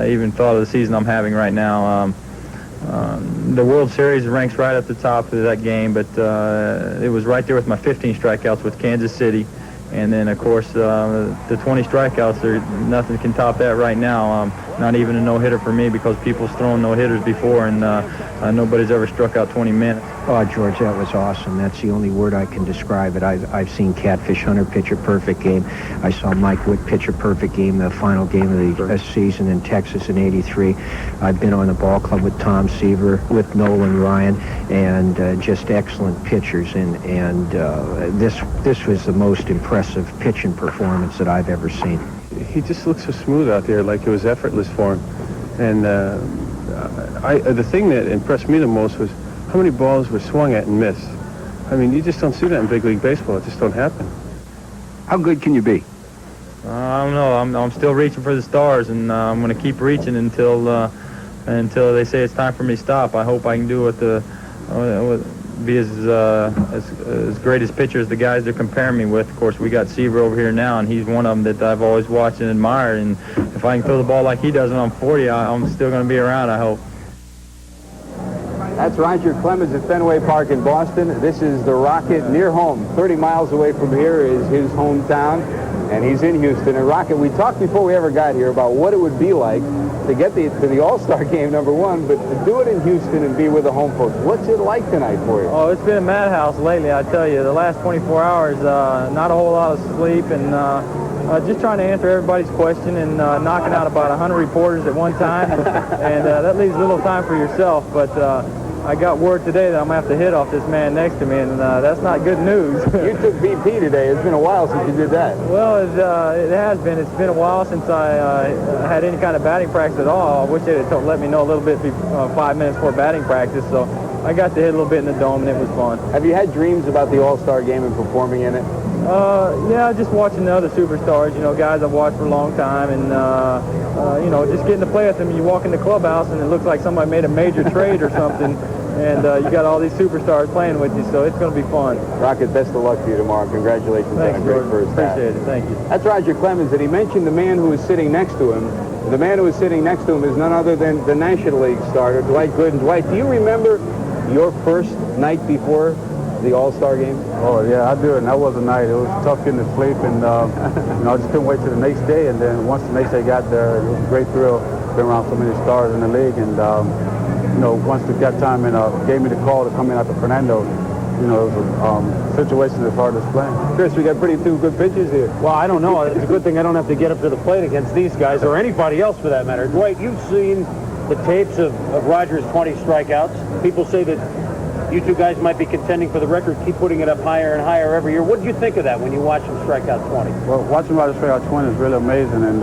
even thought of the season I'm having right now. The World Series ranks right at the top of that game, but it was right there with my 15 strikeouts with Kansas City. And then, of course, the 20 strikeouts, nothing can top that right now. Not even a no-hitter for me, because people's thrown no-hitters before, and nobody's ever struck out 20 minutes. Oh, George, that was awesome. That's the only word I can describe it. I've seen Catfish Hunter pitch a perfect game. I saw Mike Witt pitch a perfect game, the final game of the season in Texas in '83. I've been on the ball club with Tom Seaver, with Nolan Ryan, and just excellent pitchers. And this was the most impressive pitching performance that I've ever seen. He just looks so smooth out there, like it was effortless for him. And the thing that impressed me the most was how many balls were swung at and missed. I mean, you just don't see that in big league baseball. It just don't happen. How good can you be? I don't know. I'm still reaching for the stars, and I'm going to keep reaching until they say it's time for me to stop. I hope I can do be as great as pitcher as the guys they're comparing me with. Of course, we got Seaver over here now, and he's one of them that I've always watched and admired. And if I can throw the ball like he does when I'm 40, I'm still going to be around, I hope. That's Roger Clemens at Fenway Park in Boston. This is the Rocket near home. 30 miles away from here is his hometown, and he's in Houston. And Rocket, we talked before we ever got here about what it would be like to get to the All-Star game, number one, but to do it in Houston and be with the home folks. What's it like tonight for you? Oh, it's been a madhouse lately, I tell you. The last 24 hours, not a whole lot of sleep, and Just trying to answer everybody's question and knocking out about 100 reporters at one time. And that leaves little time for yourself. But I got word today that I'm going to have to hit off this man next to me, and that's not good news. You took BP today. It's been a while since you did that. Well, it has been. It's been a while since I had any kind of batting practice at all. I wish they had let me know a little bit 5 minutes before batting practice. So I got to hit a little bit in the dome, and it was fun. Have you had dreams about the All-Star game and performing in it? Yeah, just watching the other superstars, guys I've watched for a long time, and, just getting to play with them. You walk in the clubhouse, and it looks like somebody made a major trade or something, and you got all these superstars playing with you, so it's going to be fun. Rocket, best of luck to you tomorrow. Congratulations on a great first half. Appreciate it. Thank you. That's Roger Clemens, and he mentioned the man who was sitting next to him. The man who was sitting next to him is none other than the National League starter, Dwight Gooden. Dwight, do you remember your first night before the All-Star game? Oh, yeah, I do. And that was a night. It was tough getting to sleep, and, I just couldn't wait till the next day. And then once the next day got there, it was a great thrill. Been around so many stars in the league. And, once we got time and gave me the call to come in after Fernando, it was a situation that's hard to explain. Chris, we got two good pitches here. Well, I don't know. It's a good thing I don't have to get up to the plate against these guys or anybody else for that matter. Dwight, you've seen the tapes of Rogers' 20 strikeouts. People say that you two guys might be contending for the record, keep putting it up higher and higher every year. What did you think of that when you watched him strike out 20? Well, watching Roger strike out 20 is really amazing, and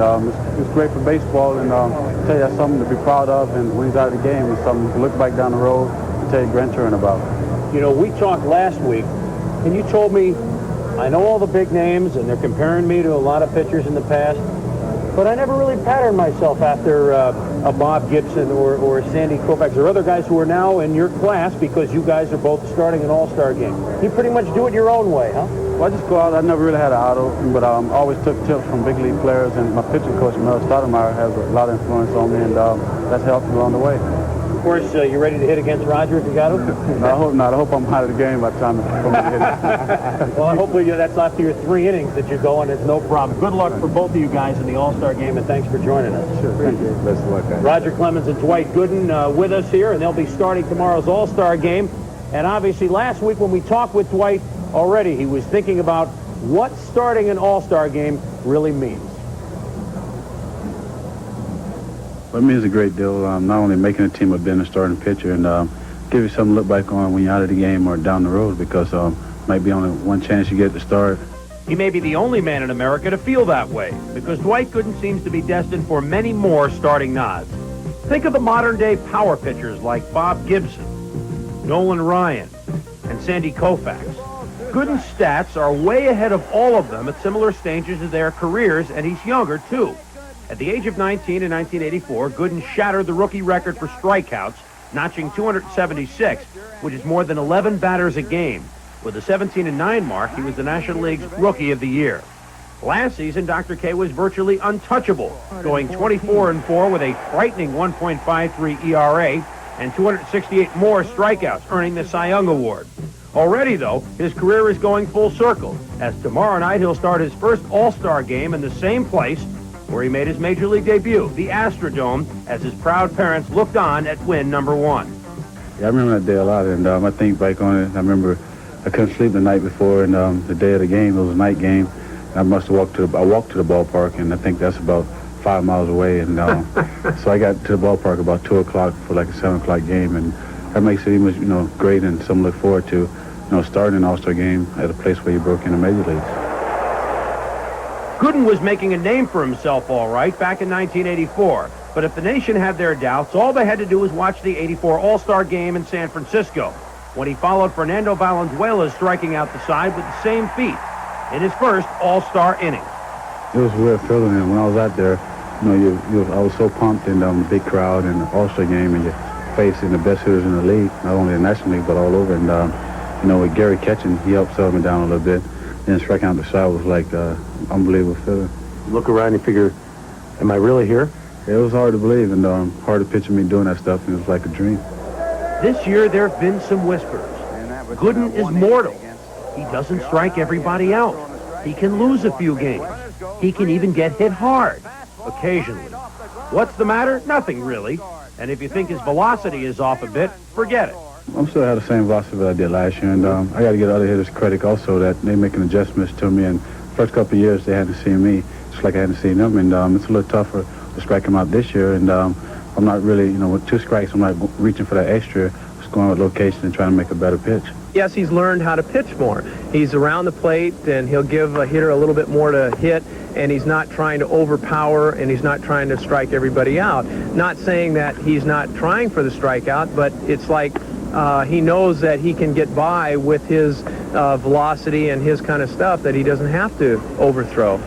it's great for baseball, and I tell you, that's something to be proud of, and when he's out of the game, it's something to look back down the road and tell your grandchildren about. We talked last week, and you told me, I know all the big names, and they're comparing me to a lot of pitchers in the past, but I never really patterned myself after a Bob Gibson or Sandy Koufax or other guys who are now in your class because you guys are both starting an All-Star game. You pretty much do it your own way, huh? Well, I just go out. I never really had an idol, but I always took tips from big league players, and my pitching coach, Mel Stoudemire, has a lot of influence on me, and that's helped me along the way. Of course, you ready to hit against Roger if you got him? No, I hope not. I hope I'm out of the game by the time I'm hit. Well, hopefully that's after your 3 innings that you go, and it's no problem. Good luck for both of you guys in the All-Star game, and thanks for joining us. Sure, thank you. Best of luck, guys. Roger Clemens and Dwight Gooden with us here, and they'll be starting tomorrow's All-Star game. And obviously, last week when we talked with Dwight already, he was thinking about what starting an All-Star game really means. Well, it means a great deal, not only making a team, but being a starting pitcher, and give you something to look back on when you're out of the game or down the road, because might be only one chance you get to start. He may be the only man in America to feel that way, because Dwight Gooden seems to be destined for many more starting nods. Think of the modern-day power pitchers like Bob Gibson, Nolan Ryan, and Sandy Koufax. Gooden's stats are way ahead of all of them at similar stages of their careers, and he's younger, too. At the age of 19 in 1984, Gooden shattered the rookie record for strikeouts, notching 276, which is more than 11 batters a game. With a 17-9 mark, he was the National League's Rookie of the Year. Last season, Dr. K was virtually untouchable, going 24-4 with a frightening 1.53 ERA and 268 more strikeouts, earning the Cy Young Award. Already, though, his career is going full circle, as tomorrow night he'll start his first All-Star game in the same place where he made his Major League debut, the Astrodome, as his proud parents looked on at win number 1. Yeah, I remember that day a lot, and I think back on it. I remember I couldn't sleep the night before, and the day of the game, it was a night game. I must have walked to the ballpark, and I think that's about 5 miles away, and so I got to the ballpark about 2 o'clock for like a 7 o'clock game, and that makes it even, great and something to look forward to, starting an All-Star game at a place where you broke into Major Leagues. Gooden was making a name for himself all right back in 1984, but if the nation had their doubts, all they had to do was watch the '84 All-Star game in San Francisco, when he followed Fernando Valenzuela striking out the side with the same feat in his first All-Star inning. It was a weird feeling, and when I was out there, I was so pumped in the big crowd and the All-Star game, and you're facing the best hitters in the league, not only the National League, but all over, and with Gary catching, he helped settle me down a little bit. Then striking out the side was like unbelievable feeling. You look around and you figure, am I really here? It was hard to believe, and hard to picture me doing that stuff, and it was like a dream. This year there have been some whispers. Gooden is mortal. He doesn't strike everybody out. He can lose a few games. He can even get hit hard, occasionally. What's the matter? Nothing really. And if you think his velocity is off a bit, forget it. I'm still at the same velocity that I did last year, and I got to give other hitters credit also that they making adjustments to me and first couple of years they hadn't seen me, just like I hadn't seen them, and it's a little tougher to strike them out this year, and I'm not really, with 2 strikes, I'm not reaching for that extra. Just going with location and trying to make a better pitch. Yes, he's learned how to pitch more. He's around the plate, and he'll give a hitter a little bit more to hit, and he's not trying to overpower, and he's not trying to strike everybody out. Not saying that he's not trying for the strikeout, but it's like he knows that he can get by with his velocity and his kind of stuff, that he doesn't have to overthrow.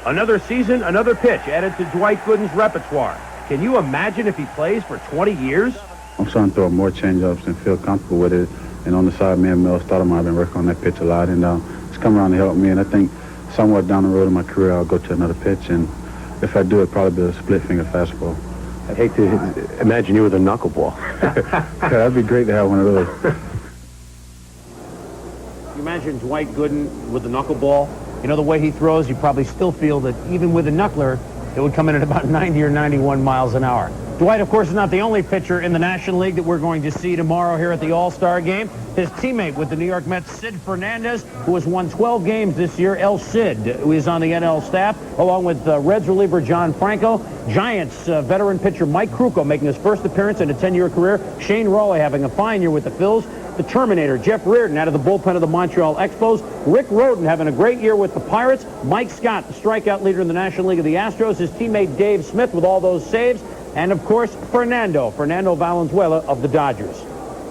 Another season, another pitch added to Dwight Gooden's repertoire. Can you imagine if he plays for 20 years? I'm starting to throw more changeups and feel comfortable with it. And on the side, me and Mills thought I've been working on that pitch a lot, and it's come around to help me. And I think somewhere down the road in my career, I'll go to another pitch, and if I do, it'll probably be a split-finger fastball. I'd hate to imagine you with a knuckleball. Yeah, that'd be great to have one of those. You imagine Dwight Gooden with the knuckleball. You know, the way he throws, you probably still feel that even with a knuckler, it would come in at about 90 or 91 miles an hour. Dwight, of course, is not the only pitcher in the National League that we're going to see tomorrow here at the All-Star Game. His teammate with the New York Mets, Sid Fernandez, who has won 12 games this year, El Cid, who is on the NL staff, along with Reds reliever John Franco, Giants veteran pitcher Mike Krukow making his first appearance in a 10-year career, Shane Rawley having a fine year with the Phils, the Terminator, Jeff Reardon, out of the bullpen of the Montreal Expos, Rick Rhoden having a great year with the Pirates, Mike Scott, the strikeout leader in the National League of the Astros, his teammate Dave Smith with all those saves, and, of course, Fernando Valenzuela of the Dodgers.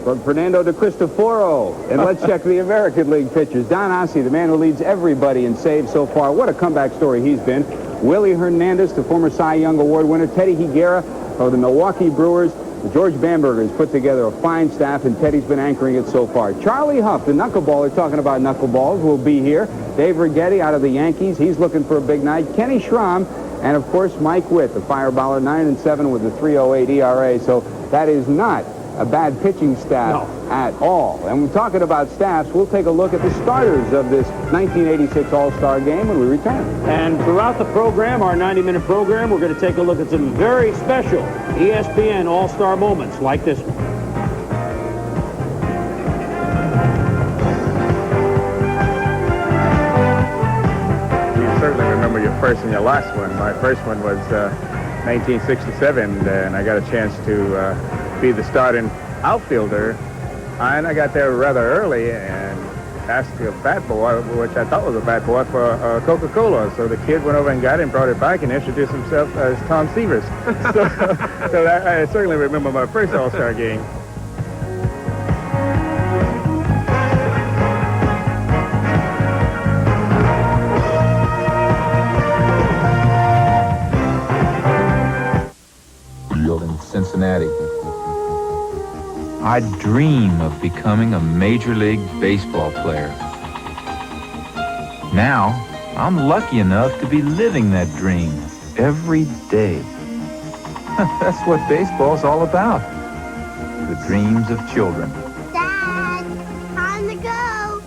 From Fernando to Cristoforo. And let's check the American League pitchers. Don Ossie, the man who leads everybody in saves so far. What a comeback story he's been. Willie Hernandez, the former Cy Young Award winner. Teddy Higuera of the Milwaukee Brewers. George Bamberger has put together a fine staff, and Teddy's been anchoring it so far. Charlie Huff, the knuckleballer, talking about knuckleballs, will be here. Dave Righetti out of the Yankees. He's looking for a big night. Kenny Schramm. And, of course, Mike Witt, the fireballer, 9-7 with a 3.08 ERA. So that is not a bad pitching staff at all. And we're talking about staffs. We'll take a look at the starters of this 1986 All-Star Game when we return. And throughout the program, our 90-minute program, we're going to take a look at some very special ESPN All-Star moments like this one. Certainly remember your first and your last one. My first one was 1967, and I got a chance to be the starting outfielder. And I got there rather early and asked a bat boy, which I thought was a bat boy, for Coca-Cola. So the kid went over and got it and brought it back and introduced himself as Tom Severs. so I certainly remember my first All-Star game. Cincinnati. I dream of becoming a Major League Baseball player. Now, I'm lucky enough to be living that dream every day. That's what baseball's all about. The dreams of children. Dad, time to go.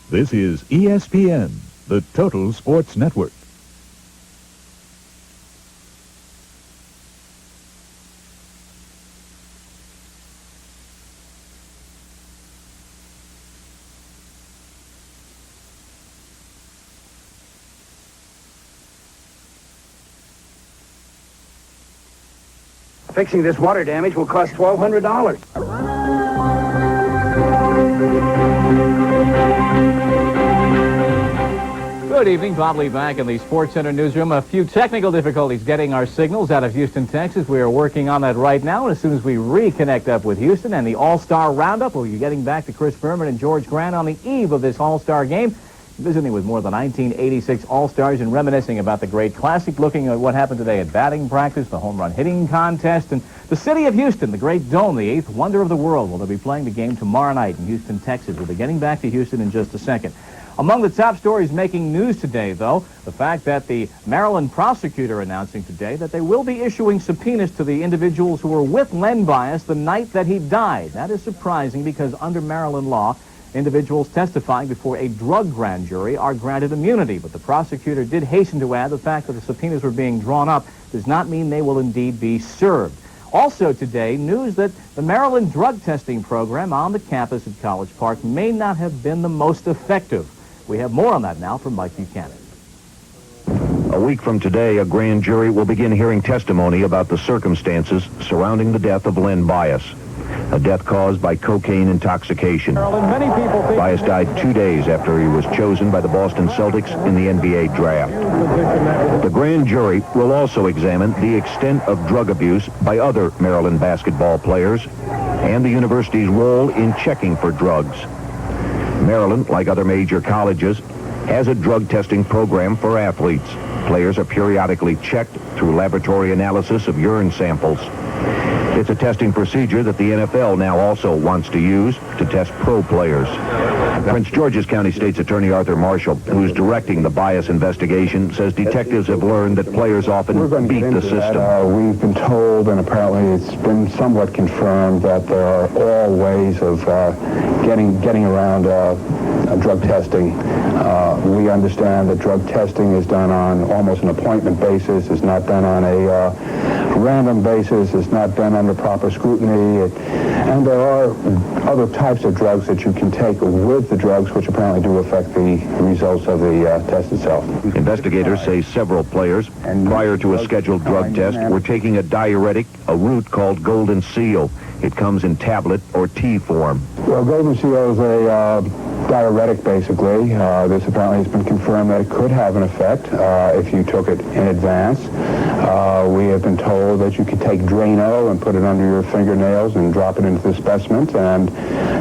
This is ESPN, the Total Sports Network. Fixing this water damage will cost $1,200. Good evening. Bob Lee back in the Sports Center newsroom. A few technical difficulties getting our signals out of Houston, Texas. We are working on that right now. And as soon as we reconnect up with Houston and the All-Star Roundup, we'll be getting back to Chris Berman and George Grant on the eve of this All-Star game, visiting with more of the 1986 All-Stars and reminiscing about the great classic, looking at what happened today at batting practice, the home run hitting contest, and the city of Houston, the great dome, the eighth wonder of the world. Well, they'll be playing the game tomorrow night in Houston, Texas. We'll be getting back to Houston in just a second. Among the top stories making news today, though, the fact that the Maryland prosecutor announcing today that they will be issuing subpoenas to the individuals who were with Len Bias the night that he died. That is surprising because under Maryland law, individuals testifying before a drug grand jury are granted immunity. But the prosecutor did hasten to add the fact that the subpoenas were being drawn up does not mean they will indeed be served. Also today, news that the Maryland drug testing program on the campus at College Park may not have been the most effective. We have more on that now from Mike Buchanan. A week from today, a grand jury will begin hearing testimony about the circumstances surrounding the death of Len Bias, a death caused by cocaine intoxication. Bias died 2 days after he was chosen by the Boston Celtics in the NBA draft. The grand jury will also examine the extent of drug abuse by other Maryland basketball players and the university's role in checking for drugs. Maryland, like other major colleges, has a drug testing program for athletes. Players are periodically checked through laboratory analysis of urine samples. It's a testing procedure that the NFL now also wants to use to test pro players. Prince George's County State's Attorney Arthur Marshall, who's directing the Bias investigation, says detectives have learned that players often beat the system. We've been told, and apparently it's been somewhat confirmed, that there are all ways of getting around drug testing. We understand that drug testing is done on almost an appointment basis. It's not done on a random basis. It's not done under proper scrutiny. And there are other types of drugs that you can take with the drugs, which apparently do affect the results of the test itself. Investigators say several players, prior to a scheduled drug test, were taking a diuretic, a root called Golden Seal. It comes in tablet or tea form. Well, Golden Seal is a diuretic, basically. This apparently has been confirmed that it could have an effect if you took it in advance. We have been told that you could take Drano and put it under your fingernails and drop it into the specimen, and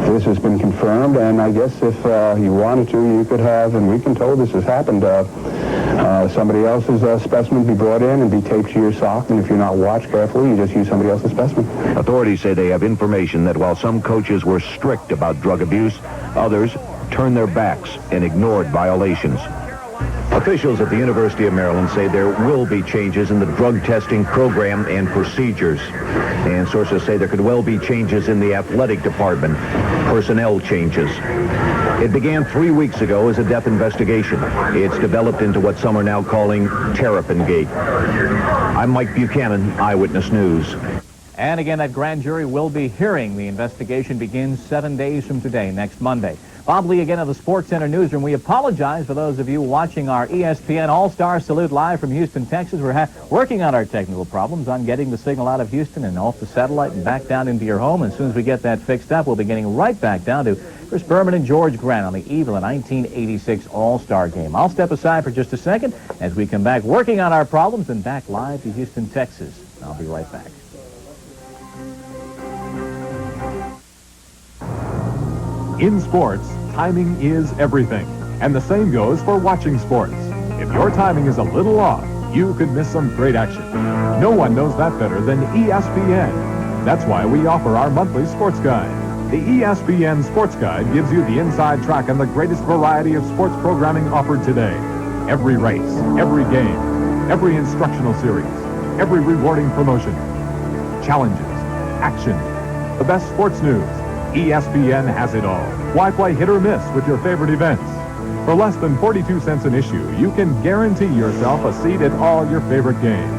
this has been confirmed, and I guess if you wanted to, you could have, and we've been told this has happened, somebody else's specimen be brought in and be taped to your sock, and if you're not watched carefully, you just use somebody else's specimen. Authorities say they have information that while some coaches were strict about drug abuse, others turned their backs and ignored violations. Officials at the University of Maryland say there will be changes in the drug testing program and procedures. And sources say there could well be changes in the athletic department, personnel changes. It began 3 weeks ago as a death investigation. It's developed into what some are now calling Terrapin-gate. I'm Mike Buchanan, Eyewitness News. And again, that grand jury will be hearing. The investigation begins 7 days from today, next Monday. Bob Lee again of the Sports Center newsroom. We apologize for those of you watching our ESPN All-Star Salute live from Houston, Texas. We're working on our technical problems on getting the signal out of Houston and off the satellite and back down into your home. As soon as we get that fixed up, we'll be getting right back down to Chris Berman and George Grant on the eve of the 1986 All-Star Game. I'll step aside for just a second as we come back working on our problems and back live to Houston, Texas. I'll be right back. In sports, timing is everything, and the same goes for watching sports. If your timing is a little off, you could miss some great action. No one knows that better than ESPN. That's why we offer our monthly sports guide. The ESPN Sports Guide gives you the inside track and the greatest variety of sports programming offered today. Every race, every game, every instructional series, every rewarding promotion, challenges, action, the best sports news. ESPN has it all. Why play hit or miss with your favorite events? For less than 42 cents an issue, you can guarantee yourself a seat at all your favorite games.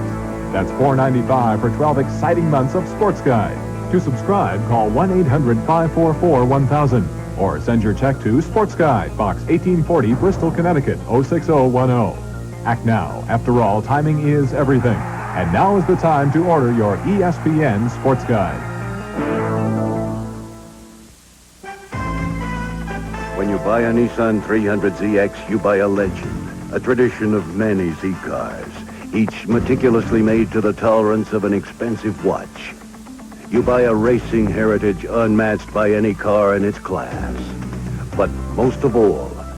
That's $4.95 for 12 exciting months of Sports Guide. To subscribe, call 1-800-544-1000 or send your check to Sports Guide, Box 1840, Bristol, Connecticut, 06010. Act now. After all, timing is everything. And now is the time to order your ESPN Sports Guide. When you buy a Nissan 300ZX, you buy a legend, a tradition of many Z cars, each meticulously made to the tolerance of an expensive watch. You buy a racing heritage unmatched by any car in its class. But most of all,